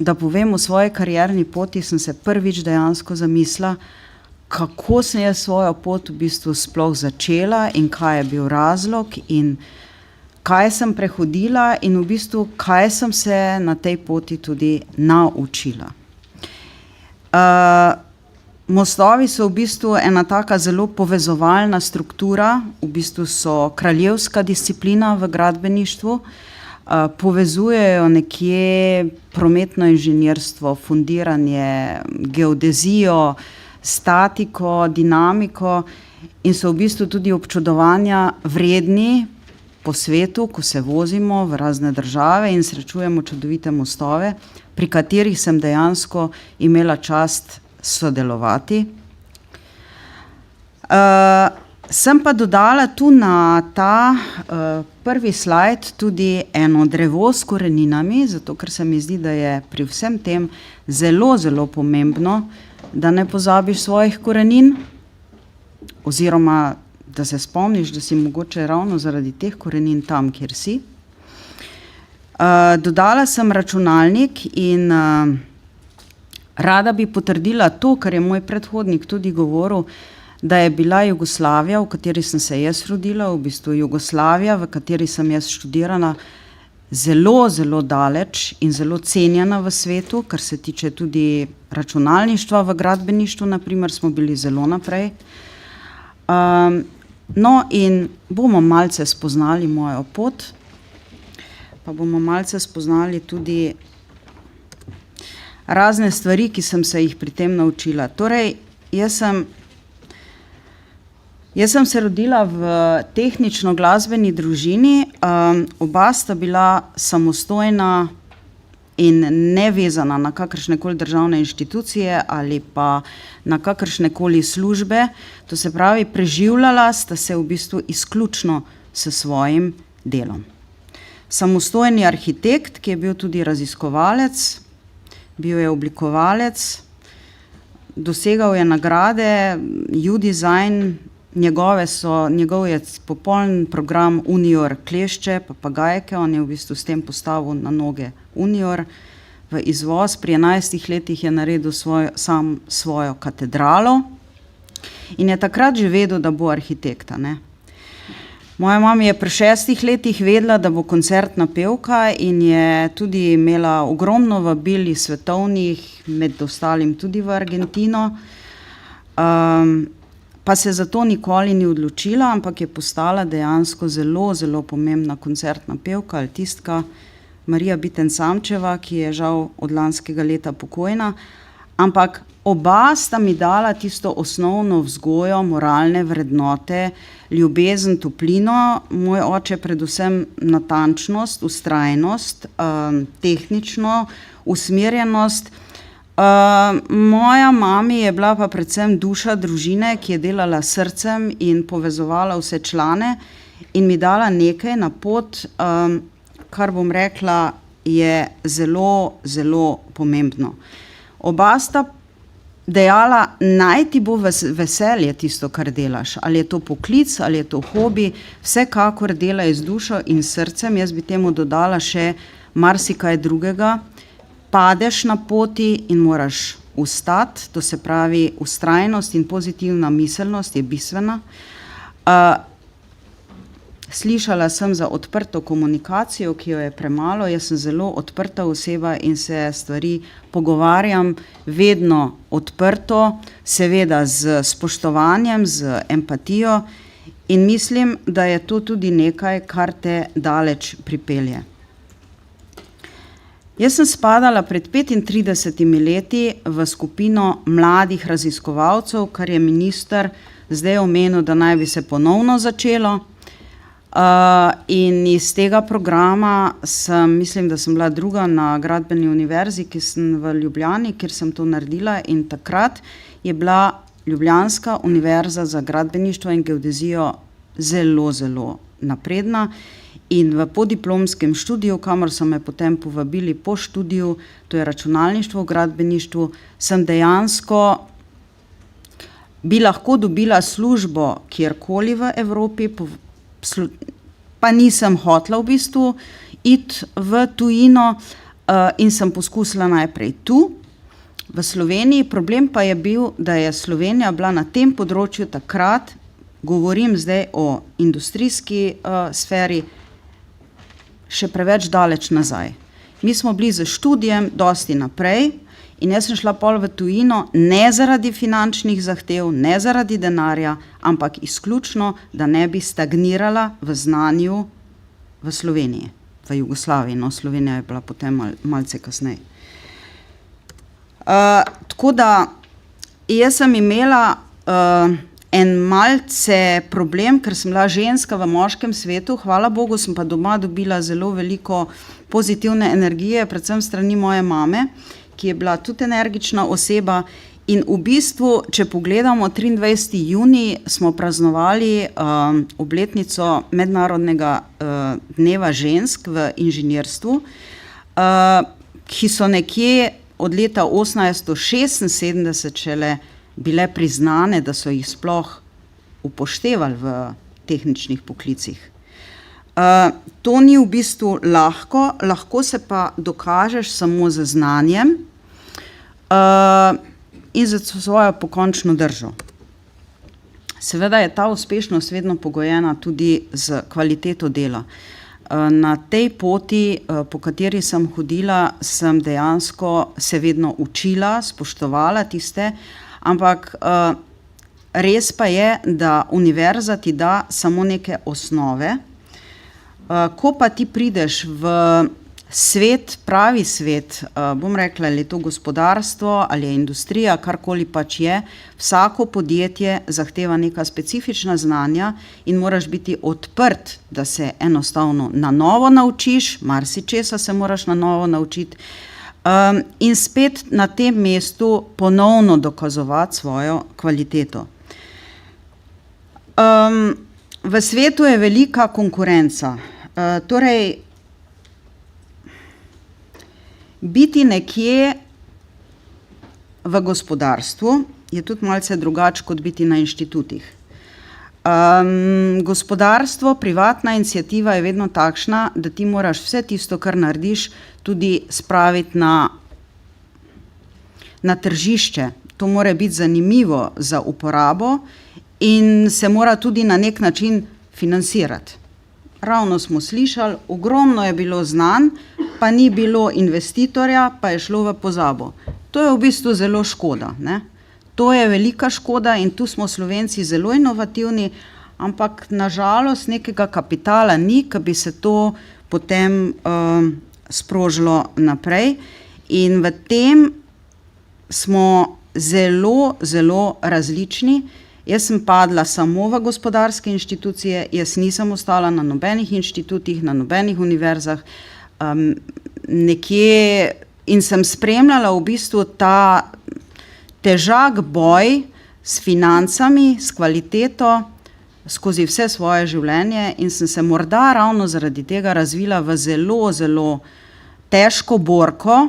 da povem o svoji karierni poti, sem se prvič dejansko zamislila, kako sem jaz svojo pot v bistvu sploh začela in kaj je bil razlog in kaj sem prehodila in v bistvu, kaj sem se na tej poti tudi naučila. Mostovi so v bistvu ena taka zelo povezovalna struktura, v bistvu so kraljevska disciplina v gradbeništvu, povezujejo nekje prometno inženirstvo, fundiranje, geodezijo, statiko, dinamiko in so v bistvu tudi občudovanja vredni po svetu, ko se vozimo v razne države in srečujemo čudovite mostove, pri katerih sem dejansko imela čast sodelovati. Sem pa dodala tu na ta prvi slajd tudi eno drevo s koreninami, zato ker se mi zdi, da je pri vsem tem zelo, zelo pomembno, da ne pozabiš svojih korenin, oziroma da se spomniš, da si mogoče ravno zaradi teh korenin tam, kjer si. Dodala sem računalnik in rada bi potrdila to, kar je moj predhodnik tudi govoril, da je bila Jugoslavija, v kateri sem se jaz rodila, v bistvu Jugoslavija, v kateri sem jaz študirala, zelo, zelo daleč in zelo cenjena v svetu, kar se tiče tudi računalništva v gradbeništvu, na primer, smo bili zelo naprej. No, in bomo malce spoznali mojo pot, pa bomo malce spoznali tudi razne stvari, ki sem se jih pri tem naučila. Torej, jaz sem se rodila v tehnično-glasbeni družini, oba sta bila samostojna in nevezana na kakršnekoli državne inštitucije ali pa na kakršnekoli službe. To se pravi, preživljala sta se v bistvu izključno s svojim delom. Samostojni arhitekt, ki je bil tudi raziskovalec, bil je oblikovalec, dosegal je nagrade, U-Design, njegov je popoln program Unior klešče, papagajke, on je v bistvu s tem postavil na noge Unior v izvoz. Pri 11 letih je naredil sam svojo katedralo in je takrat že vedel, da bo arhitekta, ne. Moja mama je pri 6 letih vedela, da bo koncertna pevka in je tudi imela ogromno vabil iz svetovnih, med ostalim tudi v Argentino. Pa se zato nikoli ni odločila, ampak je postala dejansko zelo, zelo pomembna koncertna pevka, altistka Marija Bitensamčeva, ki je žal od lanskega leta pokojna. Ampak oba sta mi dala tisto osnovno vzgojo, moralne vrednote, ljubezen, toplino, moj oče predvsem natančnost, vztrajnost, tehnično usmerjenost. Moja mami je bila pa predvsem duša družine, ki je delala s srcem in povezovala vse člane in mi dala nekaj na pot, kar bom rekla, je zelo, zelo pomembno. Oba sta dejala, naj ti bo veselje tisto, kar delaš. Ali je to poklic, ali je to hobi, vsekakor delaj z dušo in srcem. Jaz bi temu dodala še marsikaj drugega. Padeš na poti in moraš vstati, to se pravi, vztrajnost in pozitivna miselnost je bistvena. Slišala sem za odprto komunikacijo, ki jo je premalo. Jaz sem zelo odprta oseba in se stvari pogovarjam vedno odprto, seveda z spoštovanjem, z empatijo in mislim, da je to tudi nekaj, kar te daleč pripelje. Jaz sem spadala pred 35 leti v skupino mladih raziskovalcev, kar je minister zdaj omenil, da naj bi se ponovno začelo. In iz tega programa mislim, da sem bila druga na Gradbeni univerzi, ki sem v Ljubljani, kjer sem to naredila, in takrat je bila Ljubljanska univerza za gradbeništvo in geodezijo zelo, zelo napredna. In v podiplomskem študiju, kamor so me potem povabili po študiju, to je računalništvo v gradbeništvu, sem dejansko bi lahko dobila službo kjerkoli v Evropi, pa nisem hotela v bistvu iti v tujino in sem poskusila najprej tu, v Sloveniji. Problem pa je bil, da je Slovenija bila na tem področju takrat, govorim zdaj o industrijski sferi, še preveč daleč nazaj. Mi smo bili z študijem dosti naprej in jaz sem šla pol v tujino ne zaradi finančnih zahtev, ne zaradi denarja, ampak izključno, da ne bi stagnirala v znanju v Sloveniji, v Jugoslaviji. No, Slovenija je bila potem malce kasneje. Tako da jaz sem imela en malce problem, ker sem bila ženska v moškem svetu, hvala Bogu sem pa doma dobila zelo veliko pozitivne energije, predvsem strani moje mame, ki je bila tudi energična oseba In v bistvu, če pogledamo 23. junij, smo praznovali obletnico Mednarodnega dneva žensk v inženirstvu, ki so nekje od leta 1876 šele bile priznane, da so jih sploh upoštevali v tehničnih poklicih. To ni v bistvu lahko se pa dokažeš samo z znanjem in za svojo pokončno držo. Seveda je ta uspešnost vedno pogojena tudi z kvaliteto dela. Na tej poti, po kateri sem hodila, sem dejansko se vedno učila, spoštovala tiste, ampak res pa je, da univerza ti da samo neke osnove. Ko pa ti prideš v svet, pravi svet, bom rekla, ali je to gospodarstvo, ali je industrija, karkoli pač je, vsako podjetje zahteva neka specifična znanja in moraš biti odprt, da se enostavno na novo naučiš, marsičesa se moraš na novo naučiti, in spet na tem mestu ponovno dokazovati svojo kvaliteto. V svetu je velika konkurenca. Torej, biti nekje v gospodarstvu je tudi malce drugače, kot biti na inštitutih. Gospodarstvo, privatna iniciativa je vedno takšna, da ti moraš vse tisto, kar narediš, tudi spraviti na tržišče. To mora biti zanimivo za uporabo in se mora tudi na nek način financirati. Ravno smo slišali, ogromno je bilo znanj, pa ni bilo investitorja, pa je šlo v pozabo. To je v bistvu zelo škoda, ne? To je velika škoda in tu smo Slovenci zelo inovativni, ampak nažalost nekega kapitala ni, ki bi se to potem sprožilo naprej. In v tem smo zelo, zelo različni. Jaz sem padla samo v gospodarske inštitucije, jaz nisem ostala na nobenih inštitutih, na nobenih univerzah, nekje in sem spremljala v bistvu ta težak boj s financami, s kvaliteto skozi vse svoje življenje in sem se morda ravno zaradi tega razvila v zelo, zelo težko borko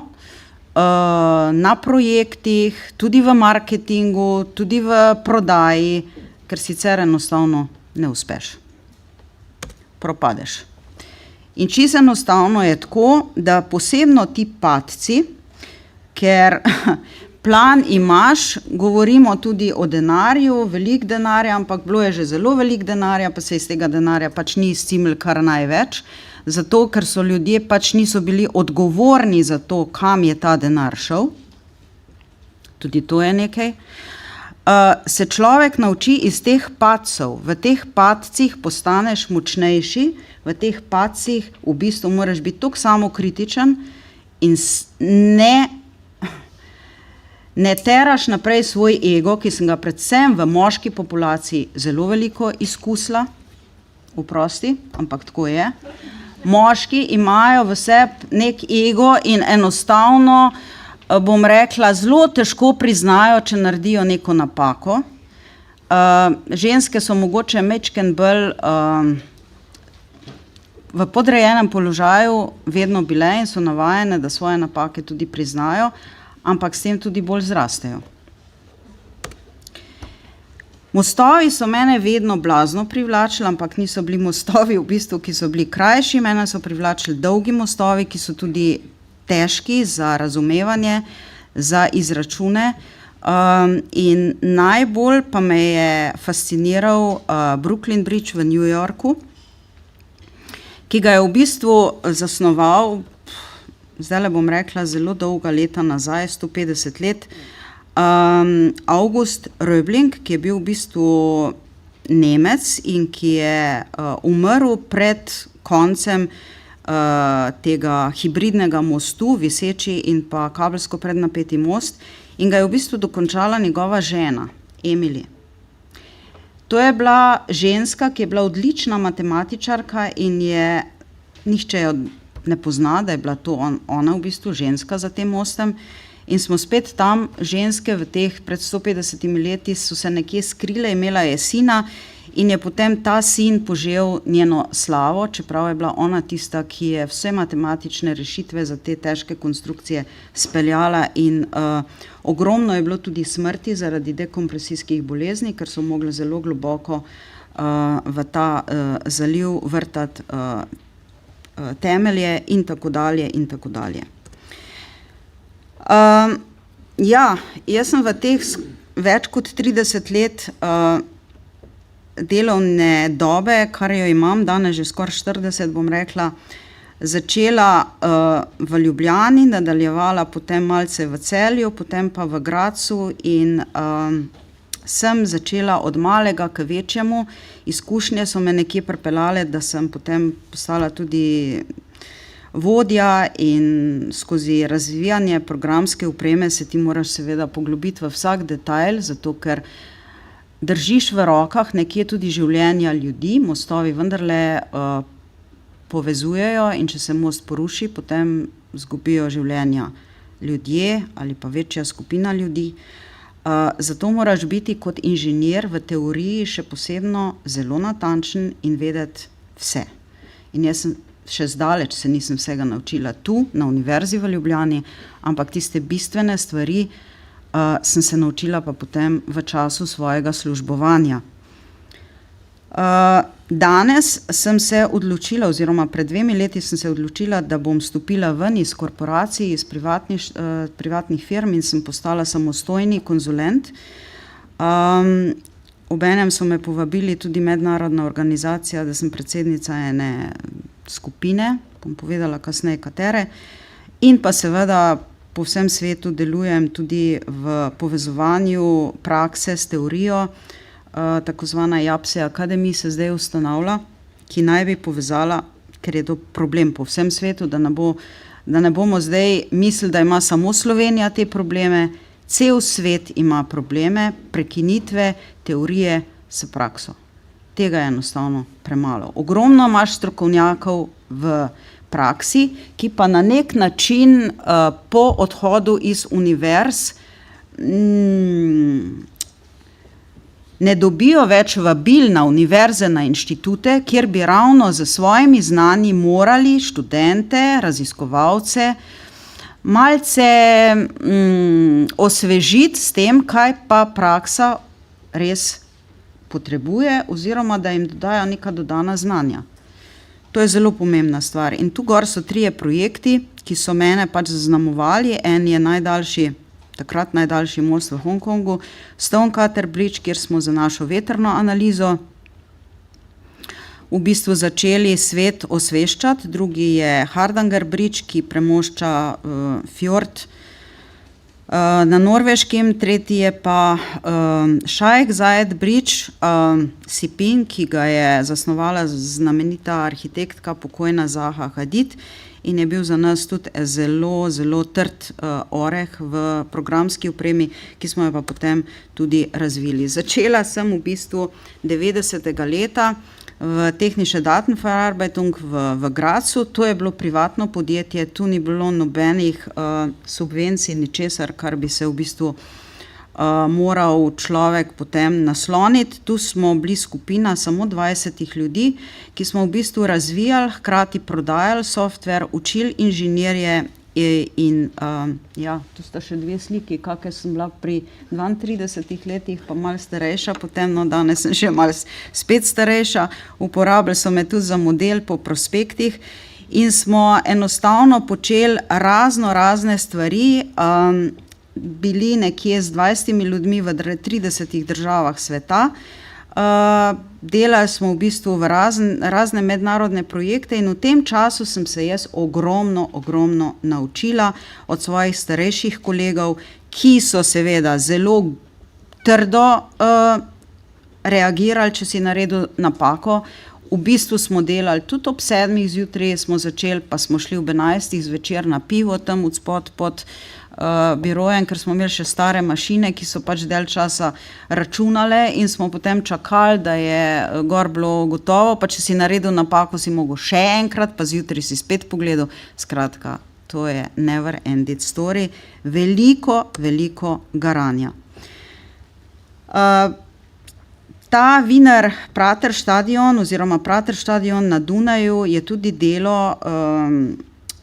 na projektih, tudi v marketingu, tudi v prodaji, ker sicer enostavno ne uspeš. Propadeš. In čisto enostavno je tako, da posebno ti padci, ker plan imaš, govorimo tudi o denarju, veliko denarja, ampak bilo je že zelo veliko denarja, pa se iz tega denarja pač ni izcimilo kar največ, zato ker so ljudje pač niso bili odgovorni za to, kam je ta denar šel. Tudi to je nekaj. Se človek nauči iz teh padcev, v teh padcih postaneš močnejši, v teh padcih v bistvu moraš biti toliko samokritičen in ne teraš naprej svoj ego, ki sem ga predvsem v moški populaciji zelo veliko izkusila, oprosti, ampak tako je. Moški imajo v sebi nek ego in enostavno, bom rekla, zelo težko priznajo, če naredijo neko napako. Ženske so mogoče majčkeno bolj v podrejenem položaju vedno bile in so navajene, da svoje napake tudi priznajo, ampak s tem tudi bolj zrastejo. Mostovi so mene vedno blazno privlačili, ampak niso bili mostovi v bistvu, ki so bili krajši, mene so privlačili dolgi mostovi, ki so tudi težki za razumevanje, za izračune. In najbolj pa me je fasciniral Brooklyn Bridge v New Yorku, ki ga je v bistvu zasnoval, zdajle bom rekla, zelo dolga leta nazaj, 150 let, August Röbling, ki je bil v bistvu Nemec in ki je umrl pred koncem tega hibridnega mostu, viseči in pa kabelsko prednapeti most, in ga je v bistvu dokončala njegova žena, Emily. To je bila ženska, ki je bila odlična matematičarka in je, nihče jo ne pozna, da je bila to ona v bistvu ženska za tem mostem. in smo spet tam, ženske v teh pred 150 leti so se nekje skrile, imela je sina in je potem ta sin požel njeno slavo, čeprav je bila ona tista, ki je vse matematične rešitve za te težke konstrukcije speljala in ogromno je bilo tudi smrti zaradi dekompresijskih bolezni, ker so mogli zelo globoko v ta zaliv vrtati temelje in tako dalje in tako dalje. Ja, jaz sem v teh več kot 30 let delovne dobe, kar jo imam, danes že skoraj 40, bom rekla, začela v Ljubljani, nadaljevala potem malce v Celju, potem pa v Gradcu in sem začela od malega k večjemu. Izkušnje so me nekje pripeljale, da sem potem postala tudi vodja in skozi razvijanje programske opreme se ti moraš seveda poglobiti v vsak detajl, zato ker držiš v rokah nekje tudi življenja ljudi, mostovi vendarle povezujejo in če se most poruši, potem izgubijo življenja ljudje ali pa večja skupina ljudi. Zato moraš biti kot inženir v teoriji še posebno zelo natančen in vedeti vse. In jaz še zdaleč se nisem vsega naučila tu, na Univerzi v Ljubljani, ampak tiste bistvene stvari sem se naučila pa potem v času svojega službovanja. Danes sem se odločila, oziroma pred 2 leti sem se odločila, da bom stopila ven iz korporacij, iz privatnih firm in sem postala samostojni konzulent. Obenem so me povabili tudi mednarodna organizacija, da sem predsednica ene skupine, bom povedala kasneje katere, in pa seveda po vsem svetu delujem tudi v povezovanju prakse s teorijo. Tako zvana JAPSE Academy se zdaj ustanavlja, ki naj bi povezala, ker je to problem po vsem svetu, da ne bomo zdaj mislili, da ima samo Slovenija te probleme, cel svet ima probleme, prekinitve teorije s prakso. Tega je enostavno premalo. Ogromno imaš strokovnjakov v praksi, ki pa na nek način po odhodu iz univerz ne dobijo več vabil na univerze, na inštitute, kjer bi ravno z svojimi znanji morali študente, raziskovalce malce osvežiti s tem, kaj pa praksa res potrebuje oziroma da jim dodajo neka dodana znanja. To je zelo pomembna stvar. In tu gor so 3 projekti, ki so mene pač zaznamovali. En je takrat najdaljši most v Hongkongu, Stonecutter Bridge, kjer smo za našo vetrno analizo v bistvu začeli svet osveščati. Drugi je Hardanger Bridge, ki premošča fjord na Norveškem. Tretji je pa Sheikh Zayed Bridge, Sipin, ki ga je zasnovala znamenita arhitektka pokojna Zaha Hadid in je bil za nas tudi zelo, zelo trd oreh v programski opremi, ki smo jo pa potem tudi razvili. Začela sem v bistvu 90. leta v Technische Datenverarbeitung v Gradcu. To je bilo privatno podjetje, tu ni bilo nobenih subvencij, ničesar, kar bi se v bistvu moral človek potem nasloniti. Tu smo bili skupina samo 20 ljudi, ki smo v bistvu razvijali, hkrati prodajali software, učili inženirje in ja, tu sta še 2 sliki, kakor sem bila pri 32 letih, pa malo starejša, potem no, danes sem že malo spet starejša. Uporabili so me tudi za model po prospektih in smo enostavno počeli razne stvari, bili nekje z 20 ljudmi v 30 državah sveta. Delali smo v bistvu v razne mednarodne projekte in v tem času sem se jaz ogromno naučila od svojih starejših kolegov, ki so seveda zelo trdo reagirali, če si naredil napako. V bistvu smo delali tudi ob 7 zjutraj, smo začeli, pa smo šli ob 11 zvečer na pivo tam odspod pod birojem, ker smo imeli še stare mašine, ki so pač del časa računale in smo potem čakali, da je gor bilo gotovo, pa če si naredil napako, si mogel še enkrat, pa zjutraj si spet pogledal. Skratka, to je never ended story, veliko garanja. Ta Wiener Praterstadion oziroma Praterstadion na Dunaju je tudi delo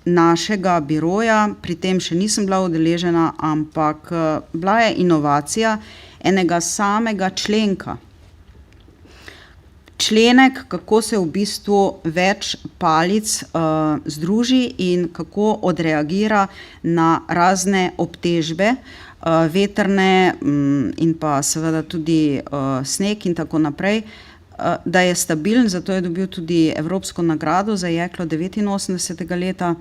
našega biroja, pri tem še nisem bila udeležena, ampak bila je inovacija enega samega členka. Členek, kako se v bistvu več palic združi in kako odreagira na razne obtežbe, vetrne in pa seveda tudi sneg in tako naprej, da je stabilen, zato je dobil tudi Evropsko nagrado za jeklo 89. leta.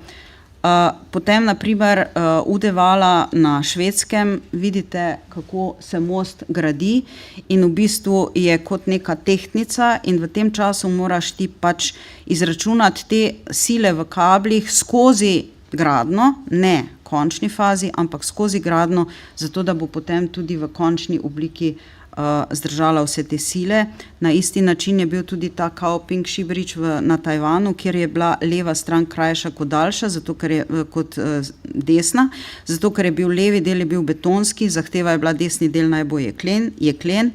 Potem, na primer, Uddevalla na Švedskem, vidite, kako se most gradi in v bistvu je kot neka tehtnica in v tem času moraš ti pač izračunati te sile v kablih skozi gradno, ne končni fazi, ampak skozi gradno, zato da bo potem tudi v končni obliki zdržala vse te sile. Na isti način je bil tudi ta Kaoping Bridge na Tajvanu, kjer je bila leva stran krajša kot daljša, zato ker je kot desna, zato ker je bil levi del je bil betonski, zahteva je bila desni del naj bo jeklen.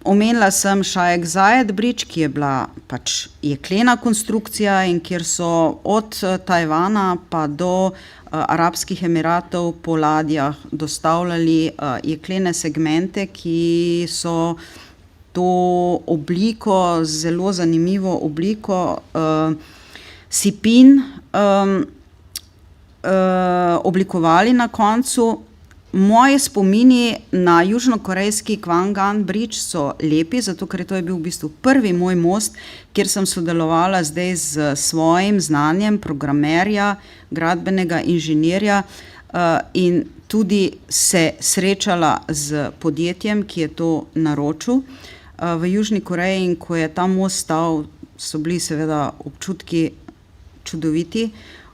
Omenila sem Shaikh-Zayed Bridge, ki je bila pač jeklena konstrukcija in kjer so od Tajvana pa do Arabskih Emiratov po ladjah dostavljali jeklene segmente, ki so to obliko, zelo zanimivo obliko sipin oblikovali na koncu. Moji spomini na južnokorejski Kwangan Bridge so lepi, zato ker to je bil v bistvu prvi moj most, kjer sem sodelovala zdaj z svojim znanjem programerja, gradbenega inženirja in tudi se srečala z podjetjem, ki je to naročil v Južni Koreji, in ko je ta most stal, so bili seveda občutki čudoviti.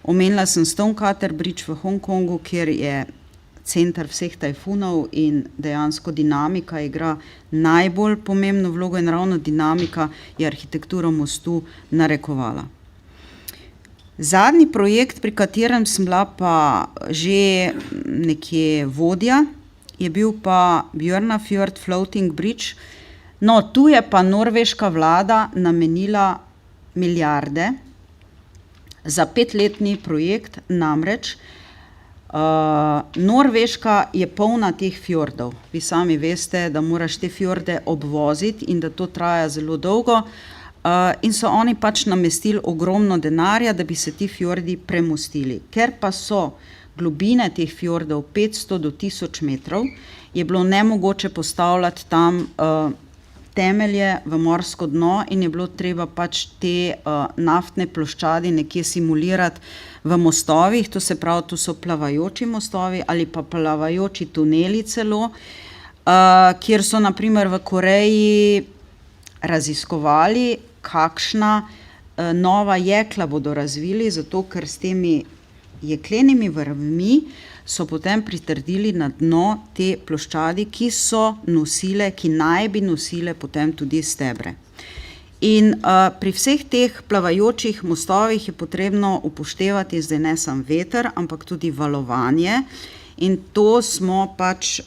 Omenila sem Stonecutter Bridge v Hongkongu, kjer je center vseh tajfunov in dejansko dinamika igra najbolj pomembno vlogo in ravno dinamika je arhitekturo mostu narekovala. Zadnji projekt, pri katerem sem bila pa že nekje vodja, je bil pa Bjørnafjord Floating Bridge. No, tu je pa norveška vlada namenila milijarde za 5-letni projekt, namreč Norveška je polna teh fjordov. Vi sami veste, da moraš te fjorde obvoziti in da to traja zelo dolgo. In so oni pač namestili ogromno denarja, da bi se ti fjordi premostili. Ker pa so globine teh fjordov 500 do 1000 metrov, je bilo nemogoče postavljati tam temelje v morsko dno in je bilo treba pač te naftne ploščadi nekje simulirati v mostovih, to se pravi, tu so plavajoči mostovi ali pa plavajoči tuneli celo, kjer so na primer v Koreji raziskovali, kakšna nova jekla bodo razvili, zato ker s temi jeklenimi vrvmi so potem pritrdili na dno te ploščadi, ki so nosile, ki naj bi nosile potem tudi stebre. In pri vseh teh plavajočih mostovih je potrebno upoštevati zdaj ne samo veter, ampak tudi valovanje. In to smo pač,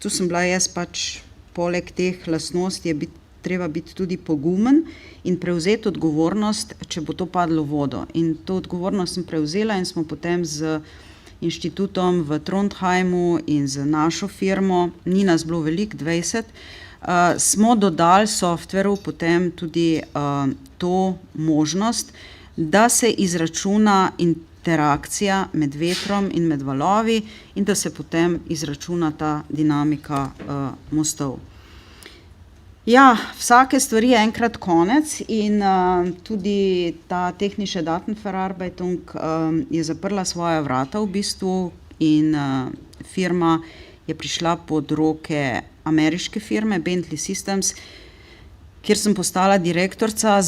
tu sem bila jaz pač, poleg teh lastnosti je treba biti tudi pogumen in prevzeti odgovornost, če bo to padlo v vodo. In to odgovornost sem prevzela in smo potem z inštitutom v Trondheimu in z našo firmo, ni nas bilo veliko, 20, smo dodali softveru potem tudi to možnost, da se izračuna interakcija med vetrom in med valovi in da se potem izračuna ta dinamika mostov. Ja, vsake stvari je enkrat konec in tudi ta Technische Datenverarbeitung je zaprla svoja vrata v bistvu in firma je prišla pod roke ameriške firme Bentley Systems, kjer sem postala direktorica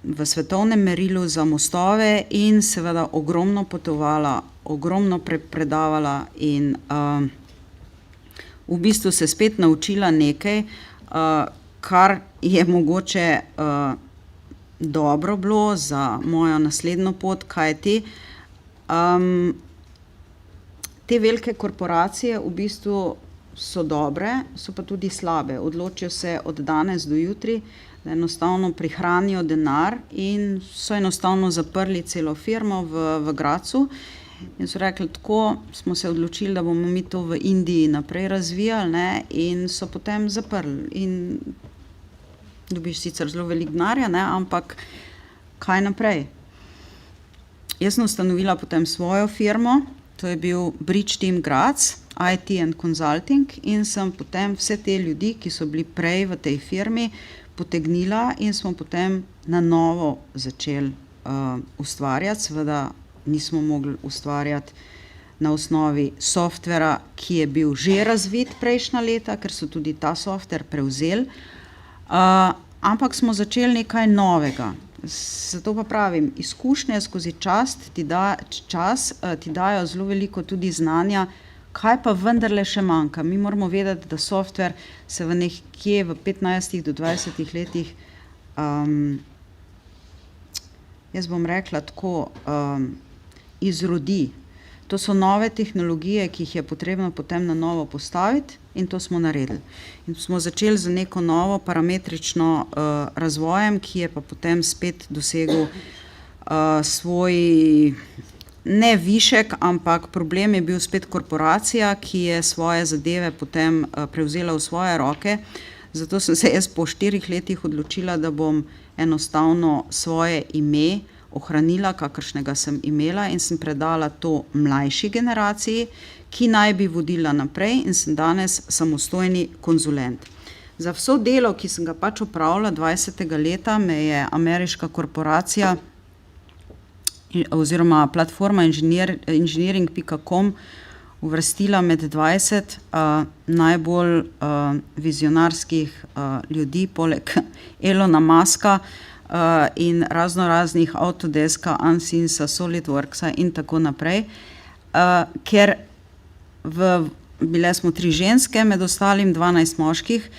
v svetovnem merilu za mostove in seveda ogromno potovala, ogromno predavala in v bistvu se spet naučila nekaj, kar je mogoče dobro bilo za mojo naslednjo pot, kajti Te velike korporacije v bistvu so dobre, so pa tudi slabe. Odločijo se od danes do jutri, da enostavno prihranijo denar in so enostavno zaprli celo firmo v Grazu. In so rekli, tako smo se odločili, da bomo mi to v Indiji naprej razvijali, ne, in so potem zaprli. In dobiš sicer zelo veliko denarja, ne, ampak kaj naprej? Jaz sem ustanovila potem svojo firmo, to je bil Bridge Team Graz, IT and Consulting, in sem potem vse te ljudi, ki so bili prej v tej firmi, potegnila in smo potem na novo začeli ustvarjati. Seveda nismo mogli ustvarjati na osnovi softvera, ki je bil že razvit prejšnja leta, ker so tudi ta softver prevzeli, ampak smo začeli nekaj novega. Zato pa pravim, izkušnje skozi čas ti dajo zelo veliko tudi znanja, kaj pa vendarle še manjka. Mi moramo vedeti, da softver se v nekje v 15 do 20 letih, jaz bom rekla tako, izrodi. To so nove tehnologije, ki jih je potrebno potem na novo postaviti, in to smo naredili. In smo začeli z neko novo parametrično razvojem, ki je pa potem spet dosegel svoj ne višek, ampak problem je bil spet korporacija, ki je svoje zadeve potem prevzela v svoje roke. Zato sem se jaz po 4 letih odločila, da bom enostavno svoje ime ohranila, kakršnega sem imela, in sem predala to mlajši generaciji, ki naj bi vodila naprej, in sem danes samostojni konzulent. Za vso delo, ki sem ga pač opravila 20. leta, me je ameriška korporacija oziroma platforma engineering.com uvrstila med 20 najbolj vizionarskih ljudi, poleg Elona Muska in raznih Autodeska, Ansinsa, SolidWorksa in tako naprej, ker bile smo 3 ženske, med ostalim 12 moških.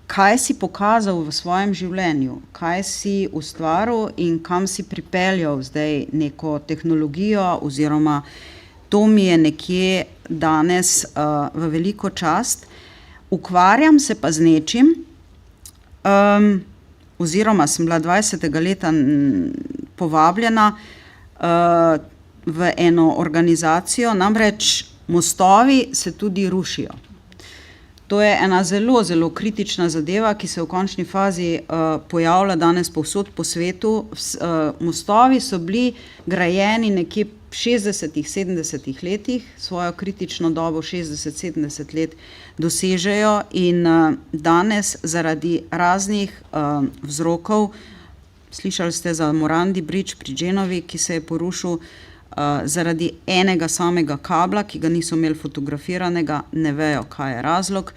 Kaj si pokazal v svojem življenju, kaj si ustvaril in kam si pripeljal zdaj neko tehnologijo, oziroma to mi je nekje danes v veliko čast. Ukvarjam se pa z nečim, oziroma sem bila 20. leta povabljena v eno organizacijo, namreč mostovi se tudi rušijo. To je ena zelo, zelo kritična zadeva, ki se v končni fazi pojavlja danes povsod po svetu. Mostovi so bili grajeni nekje v 60-ih, 70-ih letih, svojo kritično dobo 60-70 let dosežejo, in danes zaradi raznih vzrokov, slišali ste za Morandi Bridge pri Genovi, ki se je porušil zaradi enega samega kabla, ki ga niso imeli fotografiranega, ne vejo, kaj je razlog.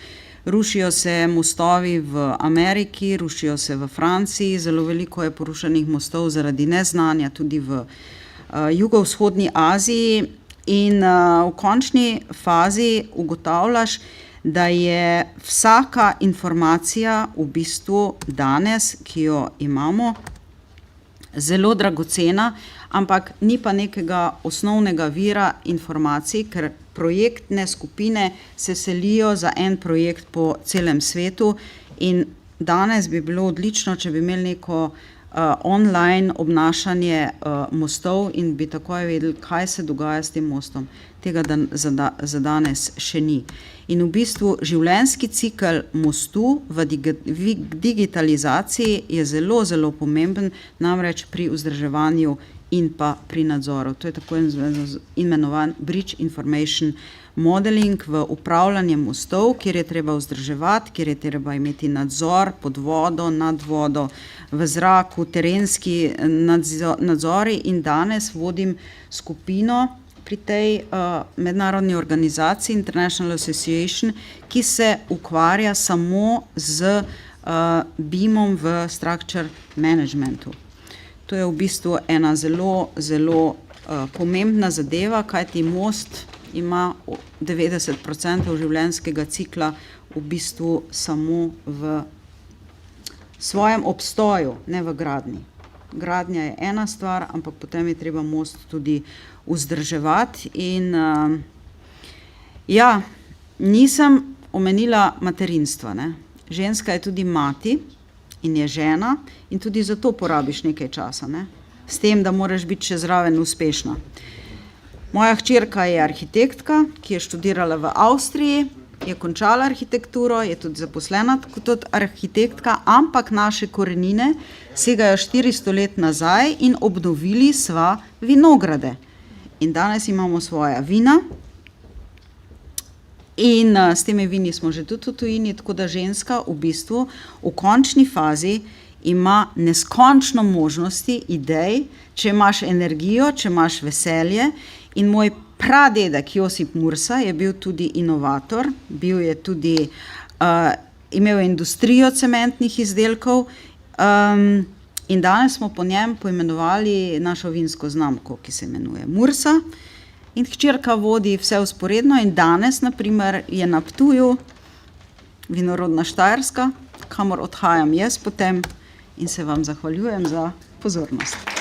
Rušijo se mostovi v Ameriki, rušijo se v Franciji, zelo veliko je porušenih mostov zaradi neznanja tudi v jugovzhodni Aziji, in v končni fazi ugotavljaš, da je vsaka informacija v bistvu danes, ki jo imamo, zelo dragocena, ampak ni pa nekega osnovnega vira informacij, ker projektne skupine se selijo za en projekt po celem svetu, in danes bi bilo odlično, če bi imeli neko online obnašanje mostov in bi takoj vedeli, kaj se dogaja s tem mostom. Tega za danes še ni. In v bistvu življenjski cikel mostu v digitalizaciji je zelo, zelo pomemben, namreč pri vzdrževanju in pa pri nadzoru. To je tako imenovan Bridge Information Modeling v upravljanje mostov, kjer je treba vzdrževati, kjer je treba imeti nadzor pod vodo, nad vodo, v zraku, terenski nadzori, in danes vodim skupino pri tej mednarodni organizaciji International Association, ki se ukvarja samo z BIM-om v structure managementu. To je v bistvu ena zelo, zelo pomembna zadeva, kajti most ima 90% življenjskega cikla v bistvu samo v svojem obstoju, ne v gradnji. gradnja je ena stvar, ampak potem je treba most tudi vzdrževati in ja, nisem omenila materinstva, ne. Ženska je tudi mati in je žena in tudi zato porabiš nekaj časa, ne. S tem, da moraš biti še zraven uspešna. Moja hčerka je arhitektka, ki je študirala v Avstriji, je končala arhitekturo, je tudi zaposlena kot arhitektka, ampak naše korenine segajo 400 let nazaj in obnovili sva vinograde. In danes imamo svoja vina in s temi vini smo že tudi v tujini, tako da ženska v bistvu v končni fazi ima neskončno možnosti, idej, če imaš energijo, če imaš veselje. In moj pradedek Josip Mursa je bil tudi inovator, bil je tudi, imel je industrijo cementnih izdelkov in danes smo po njem poimenovali našo vinsko znamko, ki se imenuje Mursa. In hčerka vodi vse vzporedno in danes, na primer, je na Ptuju vinorodna Štajerska, kamor odhajam jaz potem in se vam zahvaljujem za pozornost.